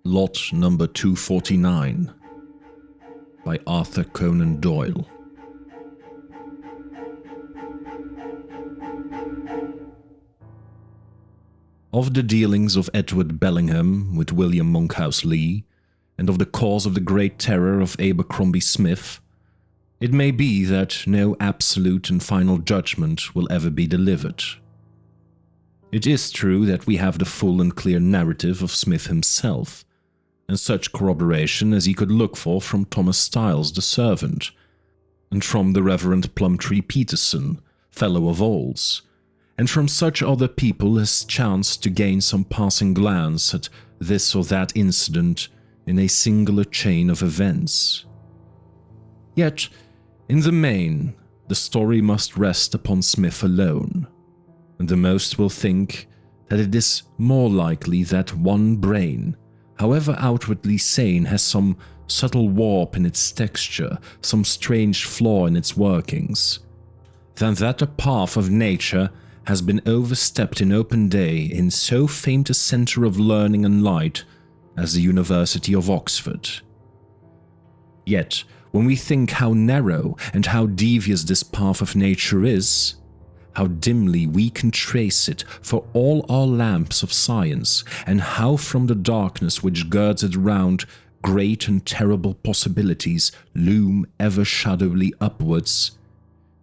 Lot number 249 by Arthur Conan Doyle. Of the dealings of Edward Bellingham with William Monkhouse Lee, and of the cause of the Great Terror of Abercrombie Smith, it may be that no absolute and final judgment will ever be delivered. It is true that we have the full and clear narrative of Smith himself, and such corroboration as he could look for from Thomas Styles the servant, and from the Reverend Plumtree Peterson, Fellow of Alls, and from such other people as chanced to gain some passing glance at this or that incident in a singular chain of events. Yet, in the main, the story must rest upon Smith alone, and the most will think that it is more likely that one brain, however outwardly sane, has some subtle warp in its texture, some strange flaw in its workings, than that a path of nature has been overstepped in open day in so famed a centre of learning and light as the University of Oxford. Yet, when we think how narrow and how devious this path of nature is, how dimly we can trace it for all our lamps of science, and how from the darkness which girds it round great and terrible possibilities loom ever shadowly upwards,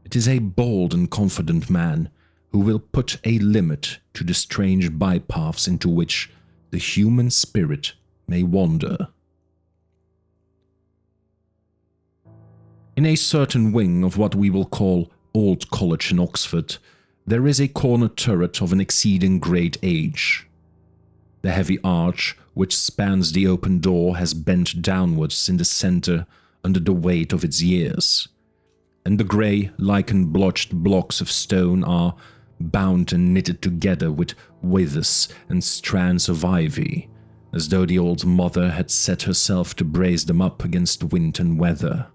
it is a bold and confident man who will put a limit to the strange bypaths into which the human spirit may wander. In a certain wing of what we will call Old College in Oxford, there is a corner turret of an exceeding great age. The heavy arch which spans the open door has bent downwards in the centre under the weight of its years, and the grey, lichen-blotched blocks of stone are bound and knitted together with withes and strands of ivy, as though the old mother had set herself to brace them up against wind and weather.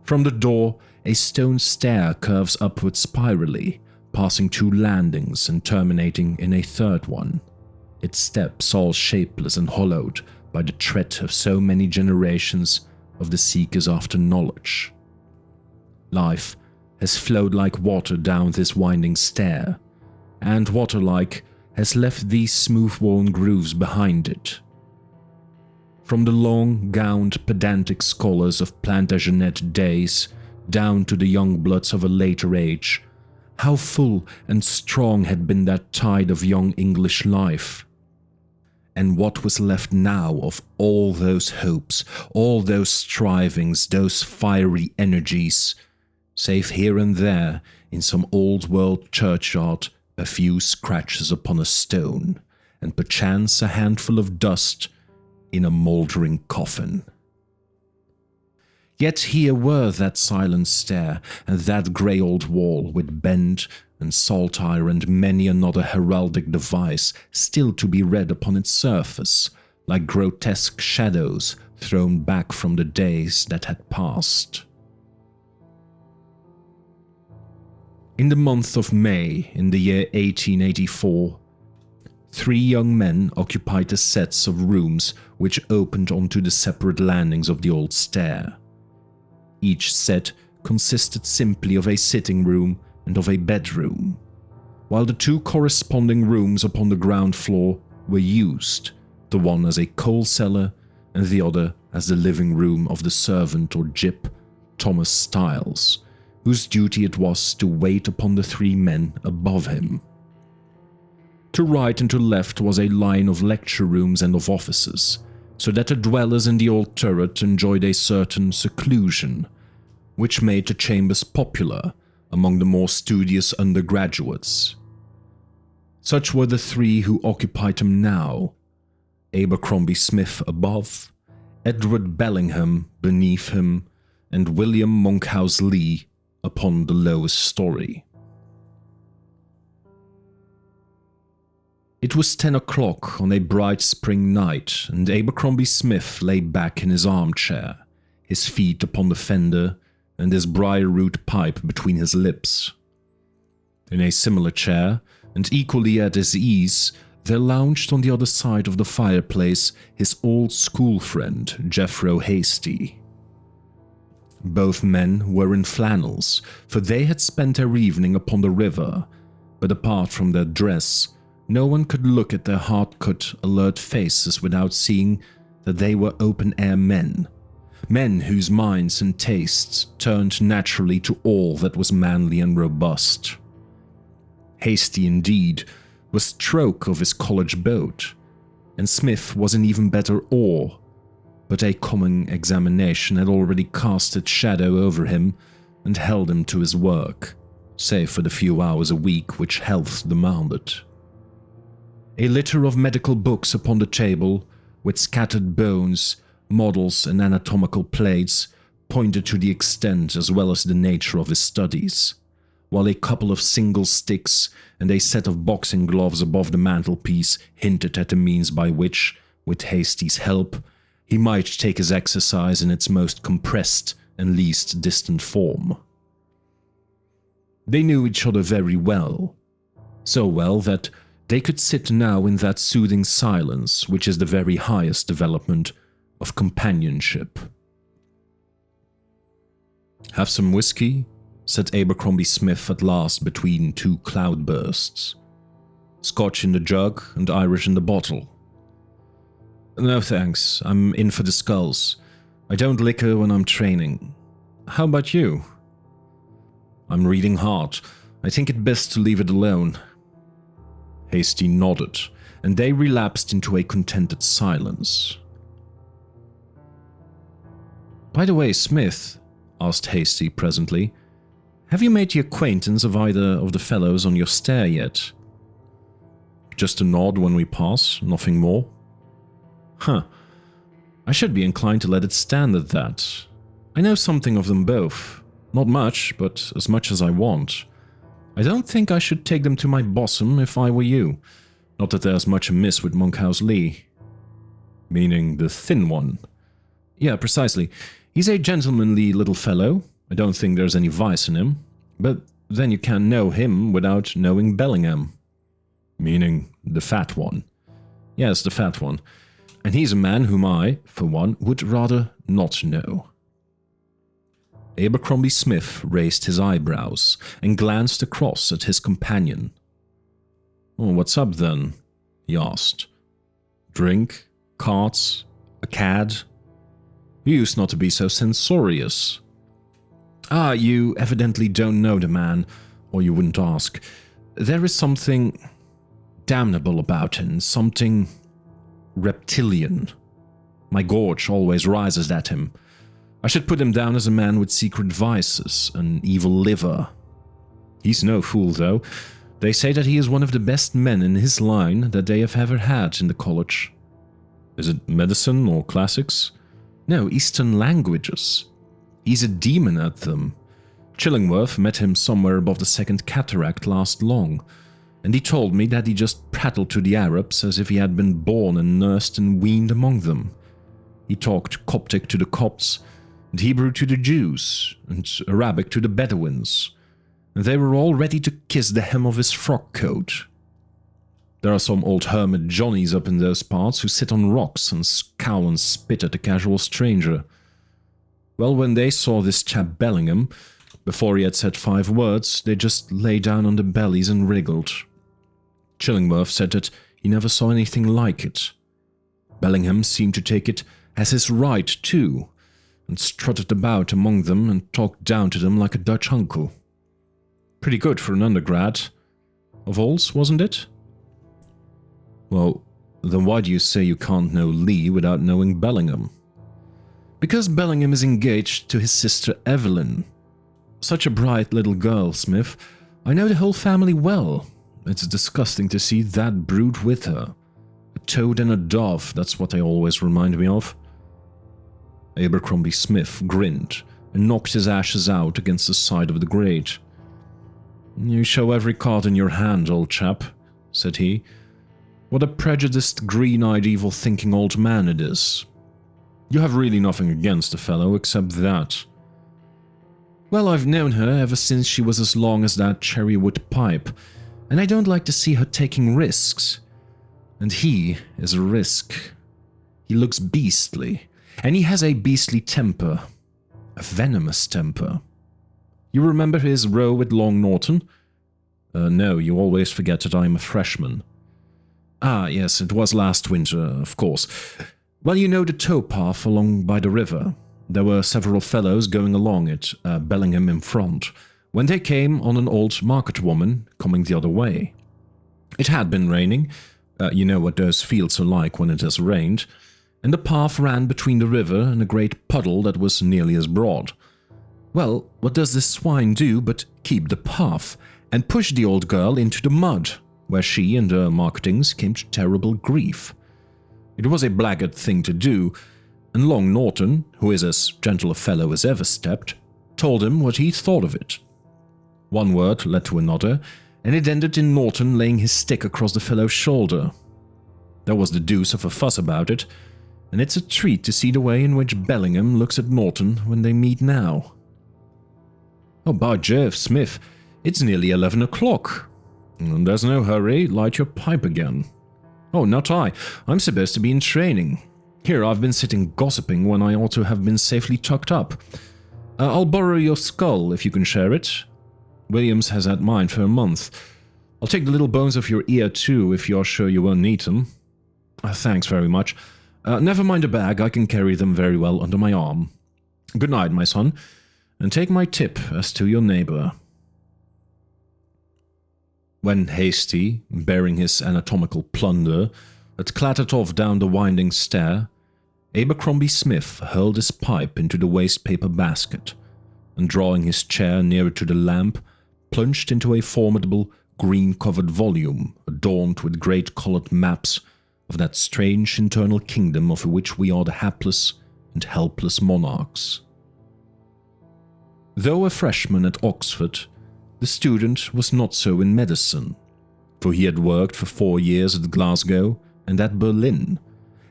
From the door, a stone stair curves upward spirally, passing two landings and terminating in a third one, its steps all shapeless and hollowed by the tread of so many generations of the seekers after knowledge. Life has flowed like water down this winding stair, and water-like has left these smooth-worn grooves behind it. From the long-gowned pedantic scholars of Plantagenet days down to the young bloods of a later age, how full and strong had been that tide of young English life. And what was left now of all those hopes, all those strivings, those fiery energies, save here and there, in some old-world churchyard, a few scratches upon a stone, and perchance a handful of dust in a mouldering coffin. Yet here were that silent stair, and that grey old wall, with bend and saltire and many another heraldic device still to be read upon its surface, like grotesque shadows thrown back from the days that had passed. In the month of May, in the year 1884, 3 young men occupied the sets of rooms which opened onto the separate landings of the old stair. Each set consisted simply of a sitting room and of a bedroom, while the 2 corresponding rooms upon the ground floor were used, the one as a coal cellar and the other as the living room of the servant or gyp, Thomas Styles, whose duty it was to wait upon the 3 men above him. To right and to left was a line of lecture rooms and of offices, so that the dwellers in the old turret enjoyed a certain seclusion, which made the chambers popular among the more studious undergraduates. Such were the 3 who occupied them now: Abercrombie Smith above, Edward Bellingham beneath him, and William Monkhouse Lee upon the lowest story. It was 10 o'clock on a bright spring night, and Abercrombie Smith lay back in his armchair, his feet upon the fender and his briar-root pipe between his lips. In a similar chair, and equally at his ease, there lounged on the other side of the fireplace his old school friend, Jeffro Hasty. Both men were in flannels, for they had spent their evening upon the river, but apart from their dress, no one could look at their hard-cut, alert faces without seeing that they were open-air men. Men whose minds and tastes turned naturally to all that was manly and robust. Hasty, indeed, was stroke of his college boat, and Smith was an even better oar, but a coming examination had already cast its shadow over him and held him to his work, save for the few hours a week which health demanded. A litter of medical books upon the table, with scattered bones, models and anatomical plates, pointed to the extent as well as the nature of his studies, while a couple of single sticks and a set of boxing gloves above the mantelpiece hinted at the means by which, with Hasty's help, he might take his exercise in its most compressed and least distant form. They knew each other very well, so well that they could sit now in that soothing silence which is the very highest development of companionship. "Have some whiskey?" said Abercrombie Smith at last between two cloudbursts. "Scotch in the jug and Irish in the bottle." "No thanks, I'm in for the skulls. I don't liquor when I'm training. How about you?" "I'm reading hard. I think it best to leave it alone." Hasty nodded, and they relapsed into a contented silence. "By the way, Smith," asked Hasty presently, "have you made the acquaintance of either of the fellows on your stair yet?" "Just a nod when we pass, nothing more." "Huh. I should be inclined to let it stand at that. I know something of them both. Not much, but as much as I want. I don't think I should take them to my bosom if I were you. Not that there's much amiss with Monkhouse Lee." "Meaning the thin one?" "Yeah, precisely. He's a gentlemanly little fellow. I don't think there's any vice in him. But then you can't know him without knowing Bellingham." "Meaning the fat one?" "Yes, the fat one. And he's a man whom I, for one, would rather not know." Abercrombie Smith raised his eyebrows and glanced across at his companion. "Oh, what's up then?" he asked. "Drink? Cards? A cad? You used not to be so censorious." "Ah, you evidently don't know the man, or you wouldn't ask. There is something damnable about him, something reptilian. My gorge always rises at him. I should put him down as a man with secret vices, an evil liver. He's no fool, though. They say that he is one of the best men in his line that they have ever had in the college." "Is it medicine or classics?" "No, Eastern languages. He's a demon at them. Chillingworth met him somewhere above the Second Cataract last long, and he told me that he just prattled to the Arabs as if he had been born and nursed and weaned among them. He talked Coptic to the Copts, and Hebrew to the Jews, and Arabic to the Bedouins, and they were all ready to kiss the hem of his frock coat. There are some old hermit Johnnies up in those parts who sit on rocks and scowl and spit at a casual stranger. Well, when they saw this chap Bellingham, before he had said 5 words, they just lay down on their bellies and wriggled. Chillingworth said that he never saw anything like it. Bellingham seemed to take it as his right, too, and strutted about among them and talked down to them like a Dutch uncle. Pretty good for an undergrad. Of alls, wasn't it?" "Well, then why do you say you can't know Lee without knowing Bellingham?" "Because Bellingham is engaged to his sister Evelyn. Such a bright little girl, Smith. I know the whole family well. It's disgusting to see that brute with her. A toad and a dove, that's what they always remind me of." Abercrombie Smith grinned and knocked his ashes out against the side of the grate. "You show every card in your hand, old chap," said he. "What a prejudiced, green-eyed, evil-thinking old man it is. You have really nothing against the fellow except that." "Well, I've known her ever since she was as long as that cherrywood pipe, and I don't like to see her taking risks. And he is a risk. He looks beastly, and he has a beastly temper. A venomous temper. You remember his row with Long Norton? No, you always forget that I am a freshman. Ah, yes, it was last winter, of course. Well, you know the towpath along by the river. There were several fellows going along it, Bellingham in front, when they came on an old market woman coming the other way. It had been raining. You know what those fields are like when it has rained. And the path ran between the river and a great puddle that was nearly as broad. Well, what does this swine do but keep the path and push the old girl into the mud, where she and her marketings came to terrible grief. It was a blackguard thing to do, and Long Norton, who is as gentle a fellow as ever stepped, told him what he thought of it. One word led to another, and it ended in Norton laying his stick across the fellow's shoulder. There was the deuce of a fuss about it, and it's a treat to see the way in which Bellingham looks at Norton when they meet now. Oh, by Jove, Smith, it's nearly 11 o'clock. There's no hurry, light your pipe again. Oh, not I. I'm supposed to be in training. Here I've been sitting gossiping when I ought to have been safely tucked up. I'll borrow your skull if you can share it. Williams has had mine for a month. I'll take the little bones of your ear too if you're sure you won't need them. Thanks very much. Never mind a bag, I can carry them very well under my arm. Good night, my son, and take my tip as to your neighbor. When Hasty, bearing his anatomical plunder, had clattered off down the winding stair, Abercrombie Smith hurled his pipe into the waste-paper basket, and drawing his chair nearer to the lamp, plunged into a formidable green-covered volume adorned with great coloured maps of that strange internal kingdom of which we are the hapless and helpless monarchs. Though a freshman at Oxford, the student was not so in medicine, for he had worked for 4 years at Glasgow and at Berlin,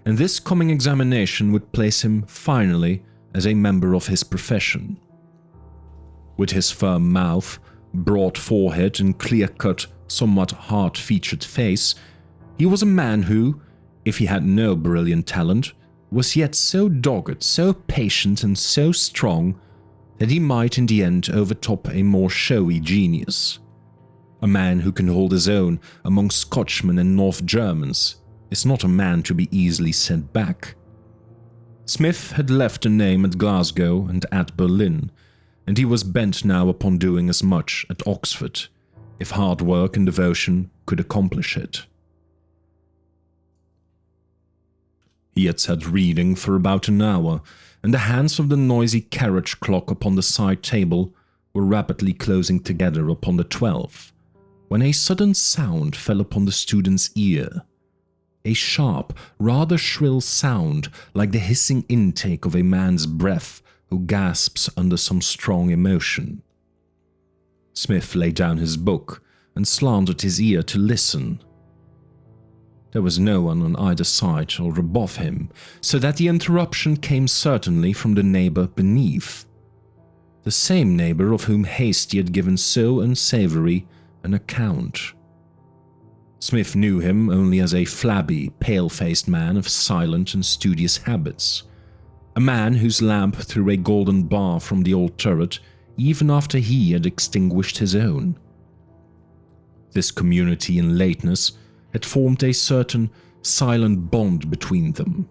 and this coming examination would place him finally as a member of his profession. With his firm mouth, broad forehead and clear-cut, somewhat hard-featured face, he was a man who, if he had no brilliant talent, was yet so dogged, so patient and so strong that he might in the end overtop a more showy genius. A man who can hold his own among Scotchmen and North Germans is not a man to be easily sent back. Smith had left a name at Glasgow and at Berlin, and he was bent now upon doing as much at Oxford, if hard work and devotion could accomplish it. He had sat reading for about an hour, and the hands of the noisy carriage clock upon the side table were rapidly closing together upon the 12, when a sudden sound fell upon the student's ear. A sharp, rather shrill sound like the hissing intake of a man's breath who gasps under some strong emotion. Smith laid down his book and slanted his ear to listen. There was no one on either side or above him, so that the interruption came certainly from the neighbor beneath. The same neighbor of whom Hasty had given so unsavory an account. Smith knew him only as a flabby, pale-faced man of silent and studious habits, a man whose lamp threw a golden bar from the old turret even after he had extinguished his own. This community in lateness had formed a certain silent bond between them.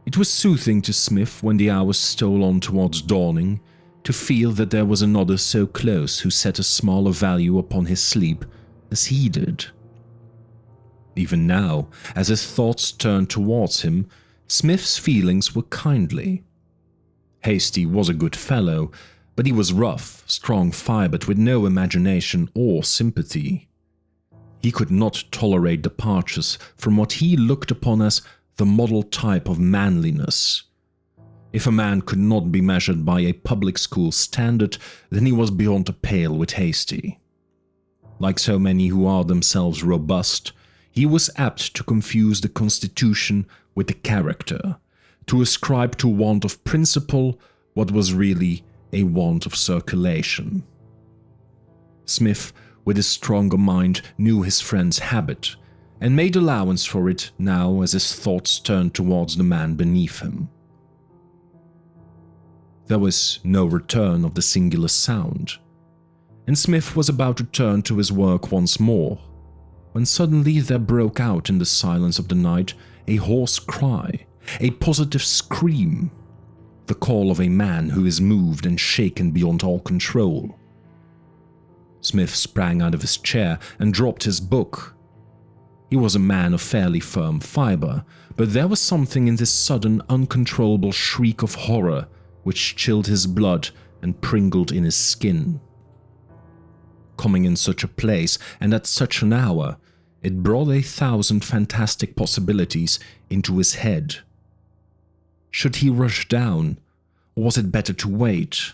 It was soothing to Smith when the hours stole on towards dawning to feel that there was another so close who set a smaller value upon his sleep as he did. Even now, as his thoughts turned towards him, Smith's feelings were kindly. Hasty was a good fellow, but he was rough, strong-fibered, with no imagination or sympathy. He could not tolerate departures from what he looked upon as the model type of manliness. If a man could not be measured by a public school standard, then he was beyond the pale with Hasty. Like so many who are themselves robust, he was apt to confuse the constitution with the character, to ascribe to want of principle what was really a want of circulation. Smith, with his stronger mind, knew his friend's habit, and made allowance for it now as his thoughts turned towards the man beneath him. There was no return of the singular sound, and Smith was about to turn to his work once more, when suddenly there broke out in the silence of the night a hoarse cry, a positive scream, the call of a man who is moved and shaken beyond all control. Smith sprang out of his chair and dropped his book. He was a man of fairly firm fiber, but there was something in this sudden, uncontrollable shriek of horror which chilled his blood and pringled in his skin. Coming in such a place and at such an hour, it brought 1,000 fantastic possibilities into his head. Should he rush down, or was it better to wait?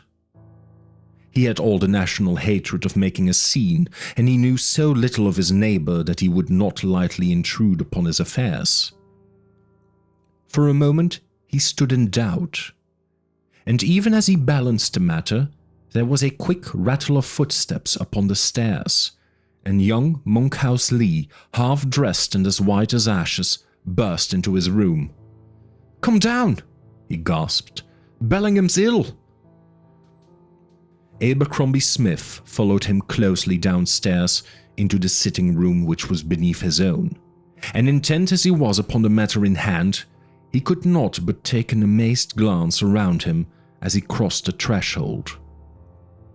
He had all the national hatred of making a scene, and he knew so little of his neighbor that he would not lightly intrude upon his affairs. For a moment he stood in doubt, and even as he balanced the matter, there was a quick rattle of footsteps upon the stairs, and young Monkhouse Lee, half-dressed and as white as ashes, burst into his room. "Come down!" he gasped. "Bellingham's ill!" Abercrombie Smith followed him closely downstairs into the sitting room which was beneath his own, and intent as he was upon the matter in hand, he could not but take an amazed glance around him as he crossed the threshold.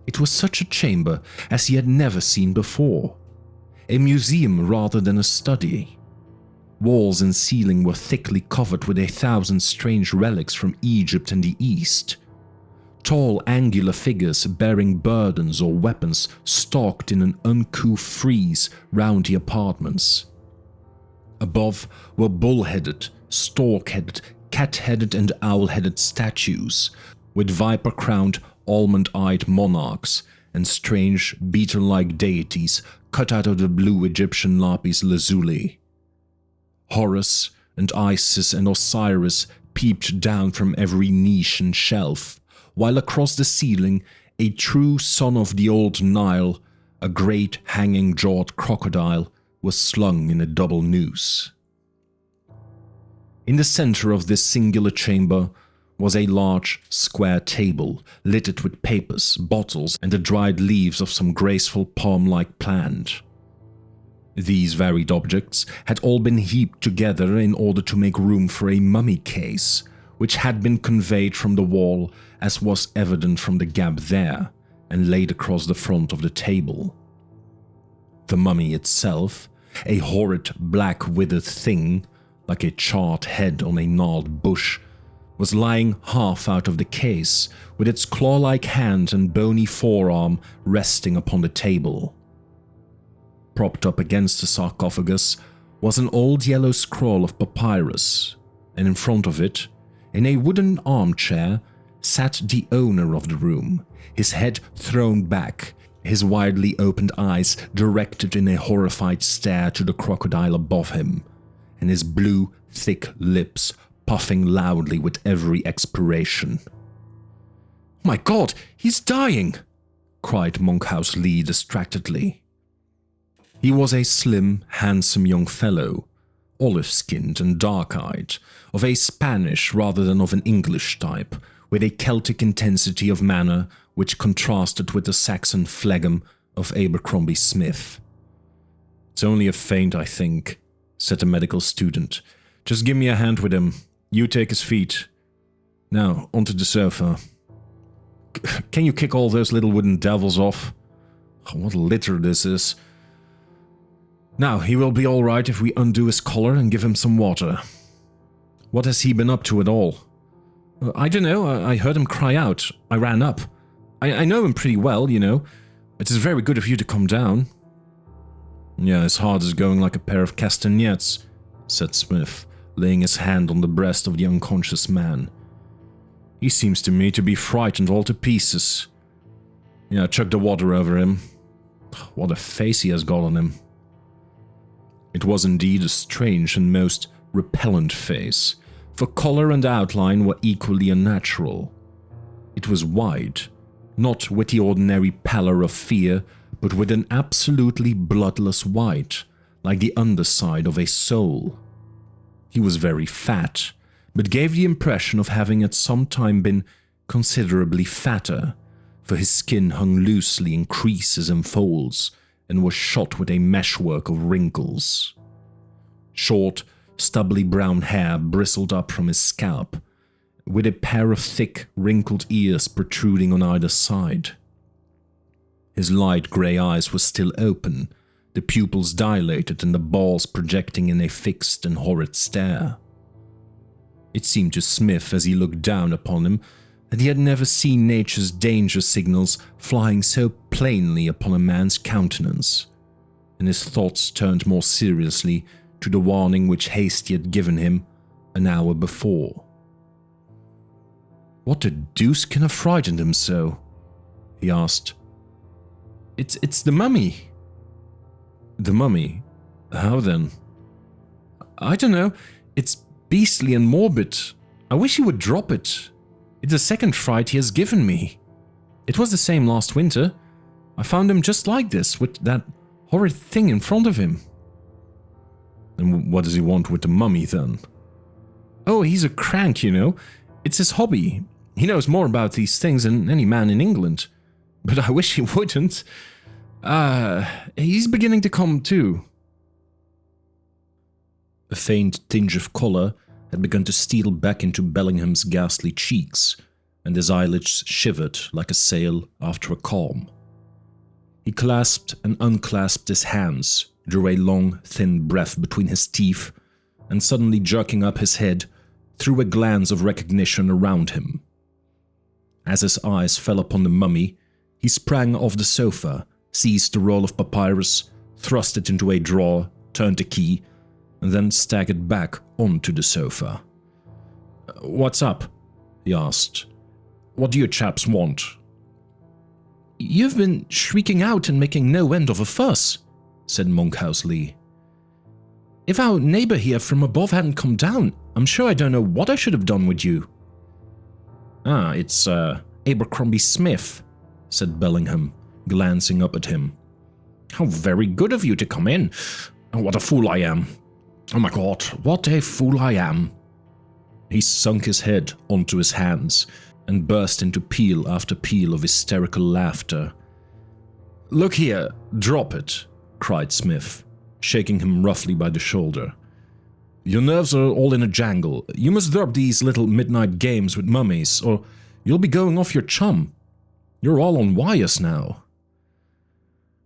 It was such a chamber as he had never seen before, a museum rather than a study. Walls and ceiling were thickly covered with 1,000 strange relics from Egypt and the East. Tall, angular figures bearing burdens or weapons stalked in an uncouth frieze round the apartments. Above were bull-headed, stork-headed, cat-headed and owl-headed statues, with viper-crowned, almond-eyed monarchs and strange, beetle-like deities cut out of the blue Egyptian lapis lazuli. Horus and Isis and Osiris peeped down from every niche and shelf, while across the ceiling, a true son of the old Nile, a great hanging-jawed crocodile, was slung in a double noose. In the center of this singular chamber was a large, square table littered with papers, bottles, and the dried leaves of some graceful palm-like plant. These varied objects had all been heaped together in order to make room for a mummy case, which had been conveyed from the wall, as was evident from the gap there, and laid across the front of the table. The mummy itself, a horrid black withered thing, like a charred head on a gnarled bush, was lying half out of the case, with its claw-like hand and bony forearm resting upon the table. Propped up against the sarcophagus was an old yellow scroll of papyrus, and in front of it, in a wooden armchair, sat the owner of the room, his head thrown back, his widely opened eyes directed in a horrified stare to the crocodile above him, and his blue, thick lips puffing loudly with every expiration. "My God, he's dying!" cried Monkhouse Lee distractedly. He was a slim, handsome young fellow, olive-skinned and dark-eyed, of a Spanish rather than of an English type, with a Celtic intensity of manner which contrasted with the Saxon phlegm of Abercrombie Smith. "It's only a feint, I think," said the medical student. "Just give me a hand with him. You take his feet. Now, onto the sofa. Can you kick all those little wooden devils off? Oh, what litter this is. Now, he will be all right if we undo his collar and give him some water. What has he been up to at all?" "I don't know. I heard him cry out. I ran up. I know him pretty well, you know. It is very good of you to come down." "Yeah, his heart is going like a pair of castanets," said Smith, laying his hand on the breast of the unconscious man. "He seems to me to be frightened all to pieces. Yeah, chuck the water over him. What a face he has got on him." It was indeed a strange and most repellent face, for color and outline were equally unnatural. It was white, not with the ordinary pallor of fear, but with an absolutely bloodless white, like the underside of a sole. He was very fat, but gave the impression of having at some time been considerably fatter, for his skin hung loosely in creases and folds and was shot with a meshwork of wrinkles. Short, stubbly brown hair bristled up from his scalp, with a pair of thick, wrinkled ears protruding on either side. His light grey eyes were still open, the pupils dilated and the balls projecting in a fixed and horrid stare. It seemed to Smith as he looked down upon him that he had never seen nature's danger signals flying so plainly upon a man's countenance, and his thoughts turned more seriously to the warning which Hasty had given him an hour before. "What the deuce can have frightened him so?" he asked. It's the mummy." "The mummy? How then?" "I don't know. It's beastly and morbid. I wish he would drop it. It's the second fright he has given me. It was the same last winter. I found him just like this, with that horrid thing in front of him." "And what does he want with the mummy, then?" "Oh, he's a crank, you know. It's his hobby. He knows more about these things than any man in England. But I wish he wouldn't. He's beginning to come too." A faint tinge of colour had begun to steal back into Bellingham's ghastly cheeks, and his eyelids shivered like a sail after a calm. He clasped and unclasped his hands, drew a long, thin breath between his teeth, and suddenly jerking up his head, threw a glance of recognition around him. As his eyes fell upon the mummy, he sprang off the sofa, seized the roll of papyrus, thrust it into a drawer, turned the key, and then staggered back onto the sofa. "What's up?" he asked. "What do you chaps want?" "You've been shrieking out and making no end of a fuss," said Monkhouse Lee. "If our neighbour here from above hadn't come down, I'm sure I don't know what I should have done with you." "Ah, it's, Abercrombie Smith," said Bellingham, glancing up at him. "How very good of you to come in. What a fool I am. Oh my God, what a fool I am." He sunk his head onto his hands and burst into peal after peal of hysterical laughter. "Look here, drop it," cried Smith, shaking him roughly by the shoulder. "Your nerves are all in a jangle. You must drop these little midnight games with mummies, or you'll be going off your chum. You're all on wires now."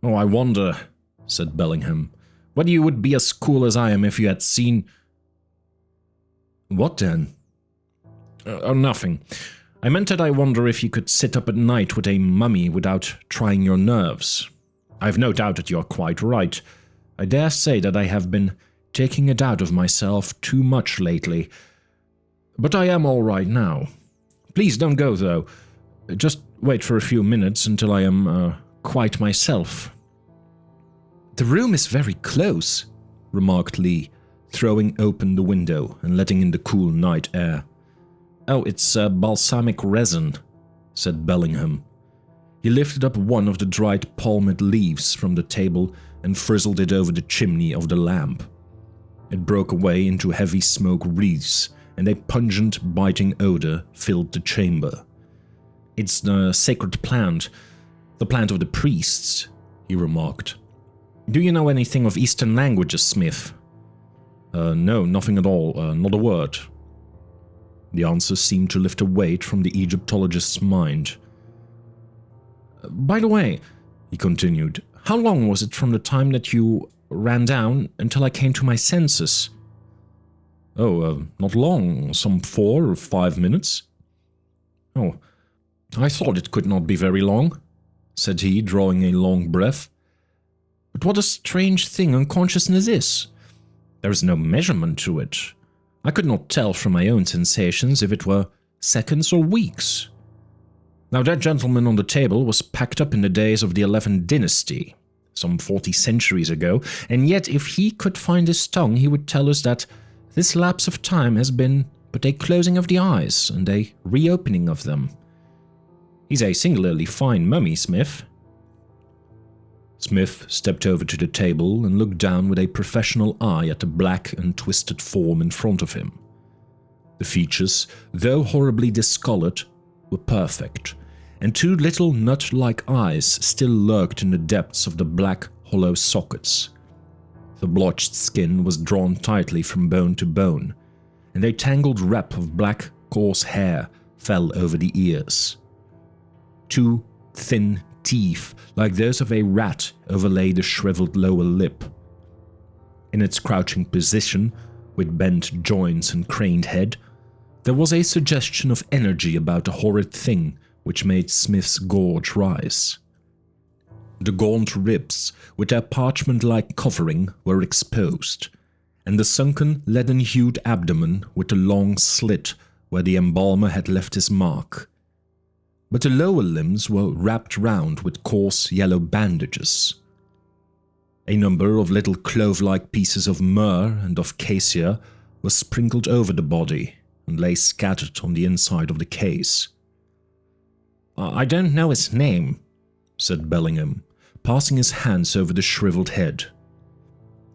"Oh, I wonder," said Bellingham, "whether you would be as cool as I am if you had seen—" "What then?" Oh, nothing. I meant that I wonder if you could sit up at night with a mummy without trying your nerves. I've no doubt that you're quite right. I dare say that I have been taking it out of myself too much lately. But I am all right now. Please don't go, though. Just wait for a few minutes until I am, quite myself." "The room is very close," remarked Lee, throwing open the window and letting in the cool night air. "Oh, it's balsamic resin," said Bellingham. He lifted up one of the dried palmate leaves from the table and frizzled it over the chimney of the lamp. It broke away into heavy smoke wreaths, and a pungent, biting odor filled the chamber. "It's the sacred plant, the plant of the priests," he remarked. "Do you know anything of Eastern languages, Smith?" No, nothing at all, not a word." The answer seemed to lift a weight from the Egyptologist's mind. "By the way," he continued, "how long was it from the time that you ran down until I came to my senses?" "Oh, not long, some 4 or 5 minutes." "Oh, I thought it could not be very long," said he, drawing a long breath. "But what a strange thing unconsciousness is. There is no measurement to it. I could not tell from my own sensations if it were seconds or weeks. Now that gentleman on the table was packed up in the days of the 11th dynasty, some 40 centuries ago, and yet if he could find his tongue he would tell us that this lapse of time has been but a closing of the eyes and a reopening of them. He's a singularly fine mummy, Smith." Smith stepped over to the table and looked down with a professional eye at the black and twisted form in front of him. The features, though horribly discolored, were perfect, and two little nut-like eyes still lurked in the depths of the black, hollow sockets. The blotched skin was drawn tightly from bone to bone, and a tangled wrap of black, coarse hair fell over the ears. Two thin teeth, like those of a rat, overlay the shriveled lower lip. In its crouching position, with bent joints and craned head, there was a suggestion of energy about the horrid thing which made Smith's gorge rise. The gaunt ribs, with their parchment-like covering, were exposed, and the sunken, leaden-hued abdomen with the long slit where the embalmer had left his mark. But the lower limbs were wrapped round with coarse yellow bandages. A number of little clove-like pieces of myrrh and of cassia were sprinkled over the body and lay scattered on the inside of the case. "I don't know his name," said Bellingham, passing his hands over the shriveled head.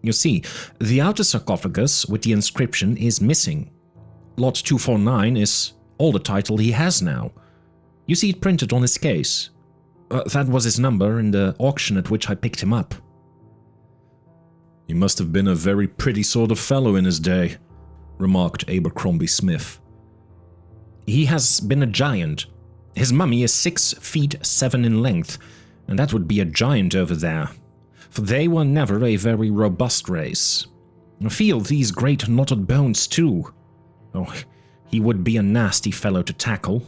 "You see, the outer sarcophagus with the inscription is missing. Lot 249 is all the title he has now. You see it printed on his case. That was his number in the auction at which I picked him up." "He must have been a very pretty sort of fellow in his day," remarked Abercrombie Smith. "He has been a giant. His mummy is 6 feet 7 in length, and that would be a giant over there, for they were never a very robust race. Feel these great knotted bones too. Oh, he would be a nasty fellow to tackle."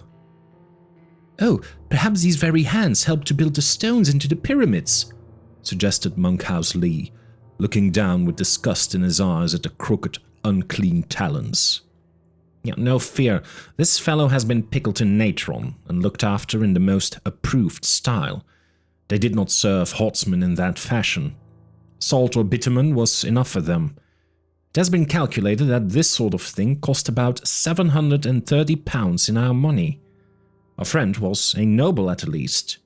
"Oh, perhaps these very hands helped to build the stones into the pyramids," suggested Monkhouse Lee, looking down with disgust in his eyes at the crooked, unclean talons. "No fear, this fellow has been pickled in natron and looked after in the most approved style. They did not serve horsemen in that fashion. Salt or bitumen was enough for them. It has been calculated that this sort of thing cost about £730 in our money. Our friend was a noble at the least.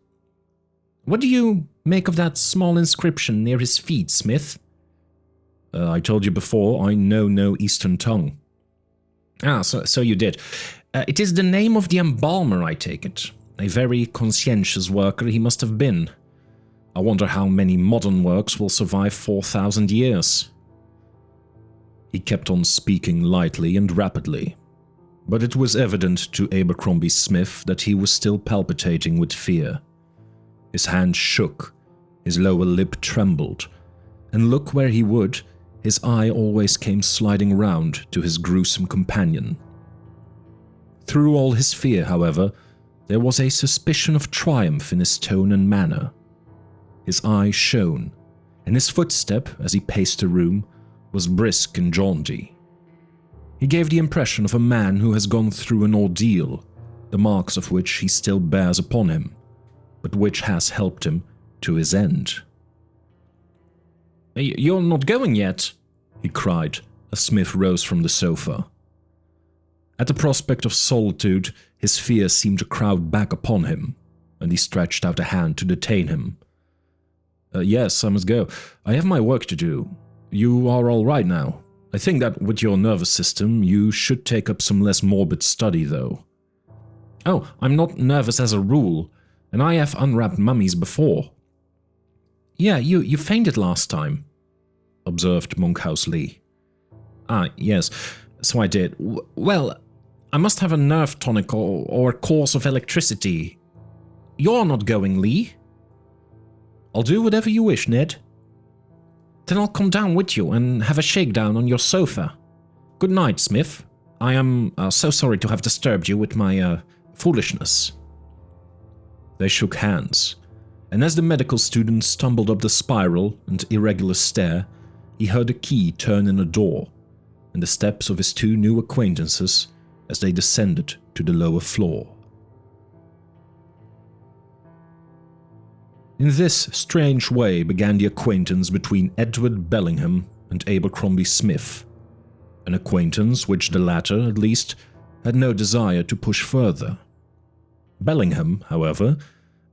What do you make of that small inscription near his feet, Smith?" "I told you before, I know no Eastern tongue." "Ah, so you did. It is the name of the embalmer, I take it. A very conscientious worker he must have been. I wonder how many modern works will survive 4,000 years. He kept on speaking lightly and rapidly, but it was evident to Abercrombie Smith that he was still palpitating with fear. His hand shook, his lower lip trembled, and look where he would, his eye always came sliding round to his gruesome companion. Through all his fear, however, there was a suspicion of triumph in his tone and manner. His eye shone, and his footstep, as he paced the room, was brisk and jaunty. He gave the impression of a man who has gone through an ordeal, the marks of which he still bears upon him, but which has helped him to his end. "You're not going yet?" he cried, as Smith rose from the sofa. At the prospect of solitude, his fear seemed to crowd back upon him, and he stretched out a hand to detain him. "Yes, I must go. I have my work to do. You are all right now. I think that with your nervous system, you should take up some less morbid study, though." "Oh, I'm not nervous as a rule, and I have unwrapped mummies before." "Yeah, you fainted last time," observed Monkhouse Lee. "Ah, yes, so I did. Well, I must have a nerve tonic or a course of electricity. You're not going, Lee?" "I'll do whatever you wish, Ned." "Then I'll come down with you and have a shakedown on your sofa. Good night, Smith. I am so sorry to have disturbed you with my foolishness." They shook hands, and as the medical student stumbled up the spiral and irregular stair, he heard a key turn in a door, and the steps of his two new acquaintances as they descended to the lower floor. In this strange way began the acquaintance between Edward Bellingham and Abercrombie Smith, an acquaintance which the latter, at least, had no desire to push further. Bellingham, however,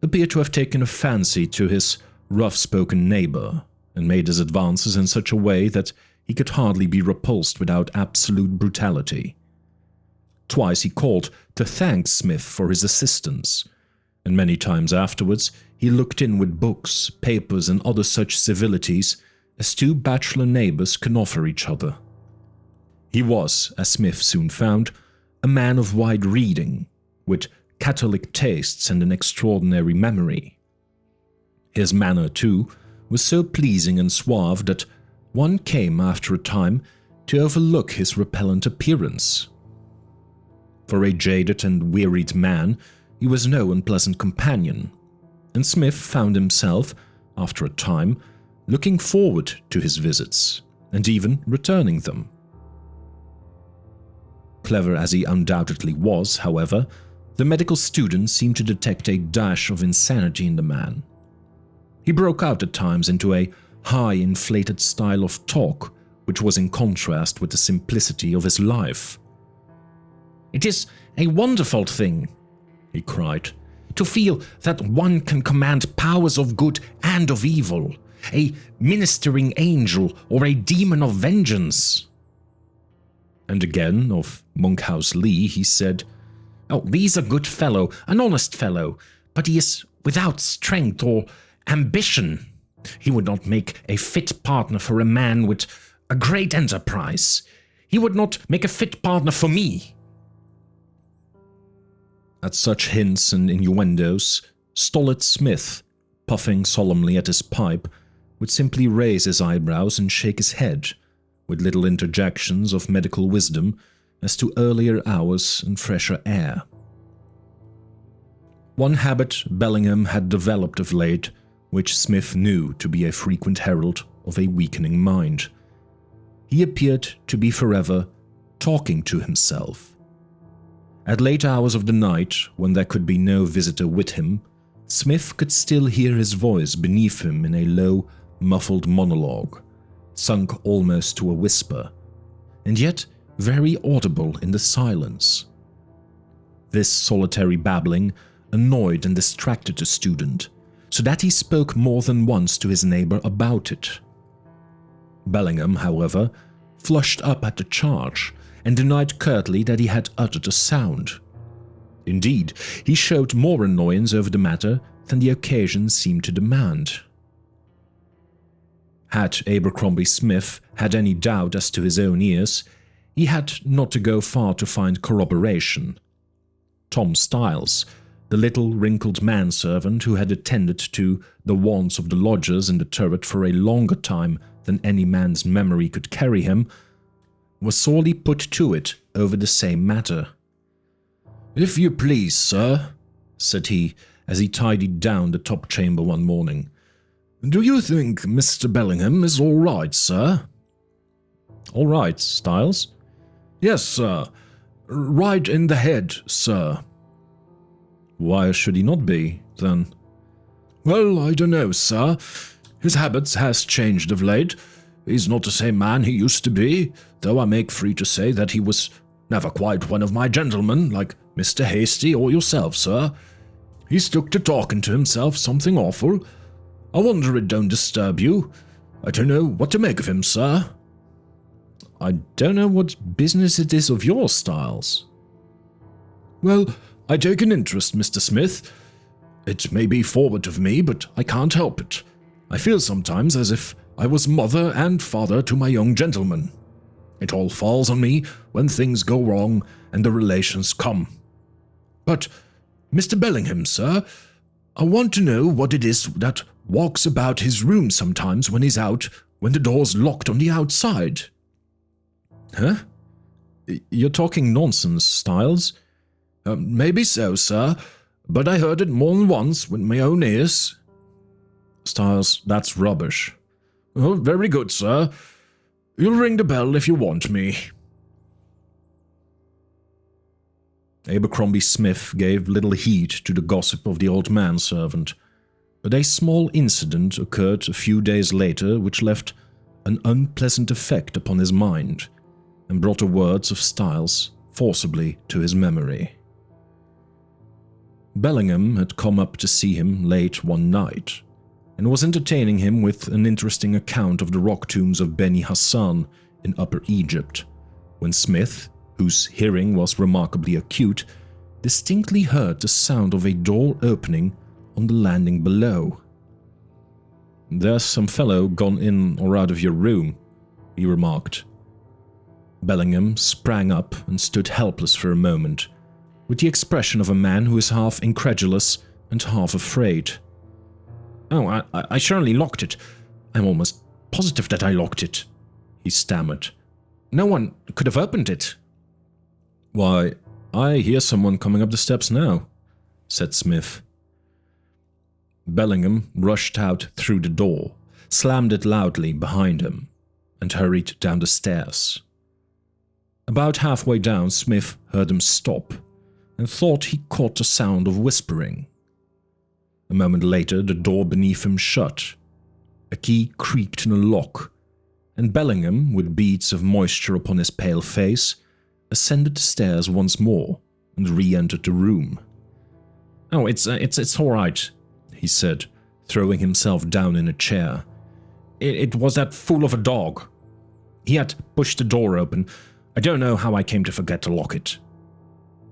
appeared to have taken a fancy to his rough-spoken neighbor and made his advances in such a way that he could hardly be repulsed without absolute brutality. Twice he called to thank Smith for his assistance, and many times afterwards he looked in with books, papers, and other such civilities as two bachelor neighbors can offer each other. He was, as Smith soon found, a man of wide reading, with catholic tastes and an extraordinary memory. His manner, too, was so pleasing and suave that one came after a time to overlook his repellent appearance. For a jaded and wearied man, he was no unpleasant companion, and Smith found himself, after a time, looking forward to his visits, and even returning them. Clever as he undoubtedly was, however, the medical student seemed to detect a dash of insanity in the man. He broke out at times into a high, inflated style of talk, which was in contrast with the simplicity of his life. "It is a wonderful thing," he cried, "to feel that one can command powers of good and of evil, a ministering angel or a demon of vengeance." And again, of Monkhouse Lee, he said, "Oh, Lee's a good fellow, an honest fellow, but he is without strength or ambition. He would not make a fit partner for a man with a great enterprise. He would not make a fit partner for me." At such hints and innuendos, stolid Smith, puffing solemnly at his pipe, would simply raise his eyebrows and shake his head, with little interjections of medical wisdom as to earlier hours and fresher air. One habit Bellingham had developed of late, which Smith knew to be a frequent herald of a weakening mind. He appeared to be forever talking to himself. At late hours of the night, when there could be no visitor with him, Smith could still hear his voice beneath him in a low, muffled monologue, sunk almost to a whisper, and yet very audible in the silence. This solitary babbling annoyed and distracted the student, so that he spoke more than once to his neighbor about it. Bellingham, however, flushed up at the charge and denied curtly that he had uttered a sound. Indeed, he showed more annoyance over the matter than the occasion seemed to demand. Had Abercrombie Smith had any doubt as to his own ears, he had not to go far to find corroboration. Tom Styles, the little wrinkled manservant who had attended to the wants of the lodgers in the turret for a longer time than any man's memory could carry him, was sorely put to it over the same matter. "If you please, sir," said he, as he tidied down the top chamber one morning, "do you think Mr. Bellingham is all right, sir?" "All right, Styles?" "Yes, sir. Right in the head, sir." "Why should he not be, then?" "Well, I don't know, sir. His habits has changed of late. He's not the same man he used to be, though I make free to say that he was never quite one of my gentlemen, like Mr. Hasty or yourself, sir. He's took to talking to himself something awful. I wonder it don't disturb you. I don't know what to make of him, sir." "I don't know what business it is of yours, Styles." "Well, I take an interest, Mr. Smith. It may be forward of me, but I can't help it. I feel sometimes as if I was mother and father to my young gentleman. It all falls on me when things go wrong and the relations come. But, Mr. Bellingham, sir, I want to know what it is that walks about his room sometimes when he's out, when the door's locked on the outside." "Huh? You're talking nonsense, Styles." "Maybe so, sir, but I heard it more than once with my own ears." "Styles, that's rubbish." "Oh, very good, sir. You'll ring the bell if you want me." Abercrombie Smith gave little heed to the gossip of the old manservant, but a small incident occurred a few days later which left an unpleasant effect upon his mind, and brought the words of Styles forcibly to his memory. Bellingham had come up to see him late one night, and was entertaining him with an interesting account of the rock tombs of Beni Hassan in Upper Egypt, when Smith, whose hearing was remarkably acute, distinctly heard the sound of a door opening on the landing below. "There's some fellow gone in or out of your room," he remarked. Bellingham sprang up and stood helpless for a moment, with the expression of a man who is half incredulous and half afraid. "Oh, I surely locked it. I'm almost positive that I locked it," he stammered. "No one could have opened it." "Why, I hear someone coming up the steps now," said Smith. Bellingham rushed out through the door, slammed it loudly behind him, and hurried down the stairs. About halfway down, Smith heard him stop and thought he caught the sound of whispering. A moment later, the door beneath him shut. A key creaked in a lock, and Bellingham, with beads of moisture upon his pale face, ascended the stairs once more and re-entered the room. "Oh, it's all right," he said, throwing himself down in a chair. It was that fool of a dog. He had pushed the door open. I don't know how I came to forget to lock it."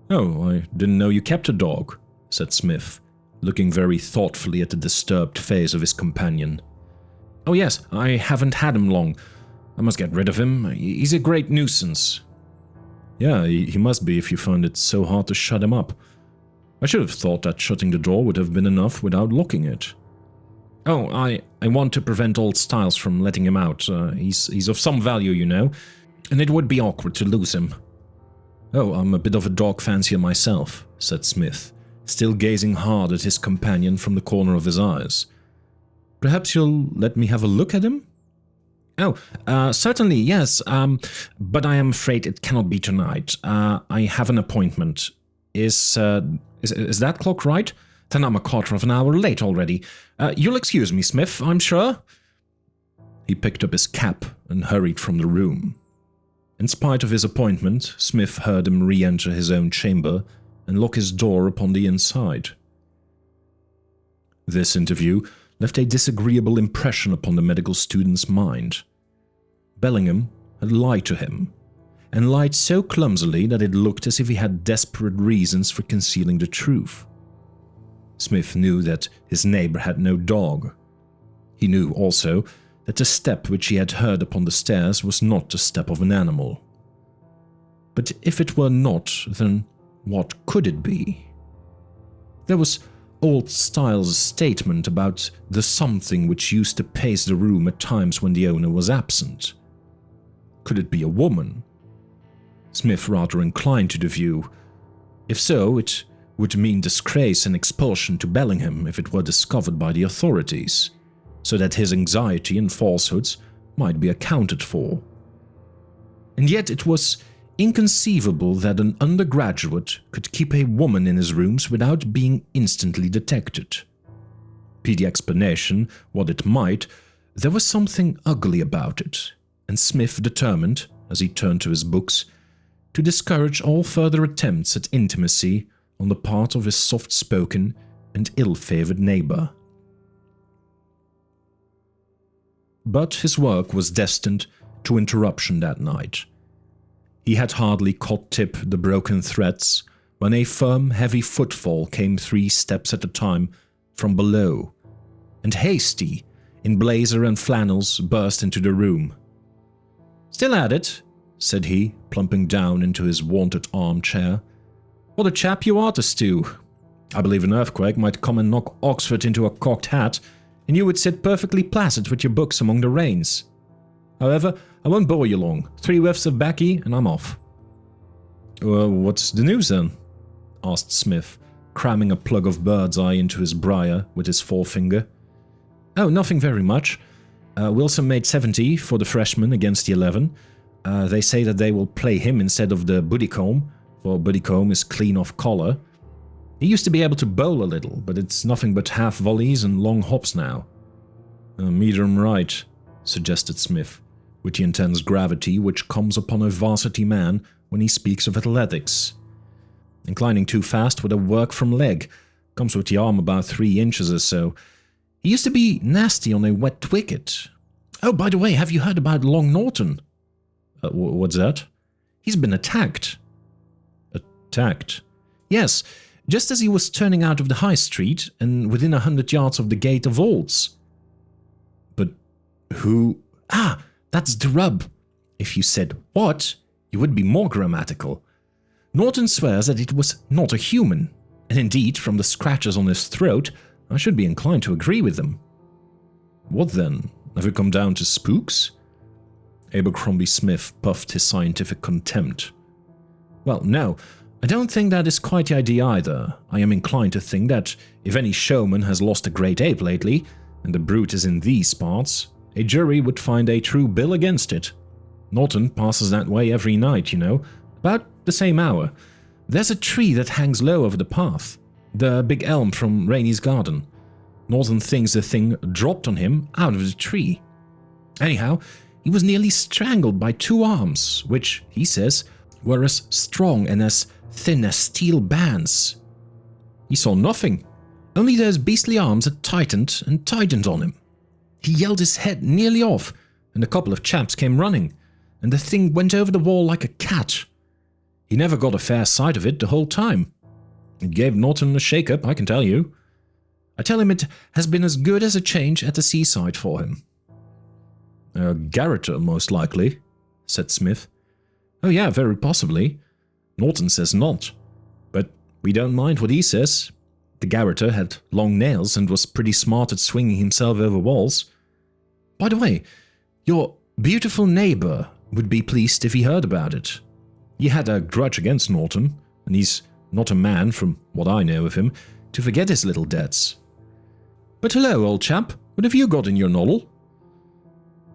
"Oh, I didn't know you kept a dog," said Smith, looking very thoughtfully at the disturbed face of his companion. "Oh yes, I haven't had him long. I must get rid of him. He's a great nuisance." "Yeah, he must be if you find it so hard to shut him up. I should have thought that shutting the door would have been enough without locking it." "Oh, I want to prevent old Styles from letting him out. He's of some value, you know, and it would be awkward to lose him." "Oh, I'm a bit of a dog fancier myself," said Smith, still gazing hard at his companion from the corner of his eyes. "Perhaps you'll let me have a look at him?" "Oh, certainly, yes, but I am afraid it cannot be tonight. I have an appointment. Is that clock right? Then I'm a quarter of an hour late already. You'll excuse me, Smith, I'm sure?" He picked up his cap and hurried from the room. In spite of his appointment, Smith heard him re-enter his own chamber and lock his door upon the inside. This interview left a disagreeable impression upon the medical student's mind. Bellingham had lied to him, and lied so clumsily that it looked as if he had desperate reasons for concealing the truth. Smith knew that his neighbor had no dog. He knew also that the step which he had heard upon the stairs was not the step of an animal. But if it were not, then what could it be? There was old Styles' statement about the something which used to pace the room at times when the owner was absent. Could it be a woman? Smith rather inclined to the view. If so, it would mean disgrace and expulsion to Bellingham if it were discovered by the authorities, so that his anxiety and falsehoods might be accounted for. And yet it was inconceivable that an undergraduate could keep a woman in his rooms without being instantly detected. Be the explanation what it might, there was something ugly about it, and Smith determined, as he turned to his books, to discourage all further attempts at intimacy on the part of his soft-spoken and ill-favored neighbor. But his work was destined to interruption that night. He had hardly caught tip the broken threads when a firm, heavy footfall came 3 steps at a time from below, and Hasty, in blazer and flannels, burst into the room. "Still at it?" said he, plumping down into his wonted armchair. "What a chap you are to stew. I believe an earthquake might come and knock Oxford into a cocked hat, and you would sit perfectly placid with your books among the rains. However, I won't bore you long. 3 whiffs of baccy, and I'm off." "What's the news then?" asked Smith, cramming a plug of bird's eye into his briar with his forefinger. "Oh, nothing very much. Wilson made 70 for the freshman against the 11. They say that they will play him instead of the Buddicombe, for Buddicombe is clean off collar. He used to be able to bowl a little, but it's nothing but half volleys and long hops now." "Meter 'em right," suggested Smith, with the intense gravity which comes upon a varsity man when he speaks of athletics. "Inclining too fast with a work from leg. Comes with the arm about 3 inches or so. He used to be nasty on a wet wicket. Oh, by the way, have you heard about Long Norton? What's that? He's been attacked. Attacked? Yes, just as he was turning out of the high street and within 100 yards of the gate of Olds. But who? Ah, that's the rub. If you said what, you would be more grammatical. Norton swears that it was not a human, and indeed, from the scratches on his throat, I should be inclined to agree with them. What then? Have we come down to spooks? Abercrombie Smith puffed his scientific contempt. Well, no, I don't think that is quite the idea either. I am inclined to think that if any showman has lost a great ape lately, and the brute is in these parts, a jury would find a true bill against it. Norton passes that way every night, you know, about the same hour. There's a tree that hangs low over the path, the big elm from Rainey's garden. Norton thinks the thing dropped on him out of the tree. Anyhow, he was nearly strangled by 2 arms, which, he says, were as strong and as thin as steel bands. He saw nothing, only those beastly arms had tightened and tightened on him. He yelled his head nearly off, and a couple of chaps came running, and the thing went over the wall like a cat. He never got a fair sight of it the whole time. It gave Norton a shake-up, I can tell you. I tell him it has been as good as a change at the seaside for him. A garroter, most likely, said Smith. Oh yeah, very possibly. Norton says not. But we don't mind what he says. The garroter had long nails and was pretty smart at swinging himself over walls. By the way, your beautiful neighbor would be pleased if he heard about it. He had a grudge against Norton, and he's not a man, from what I know of him, to forget his little debts. But hello, old chap, what have you got in your noddle?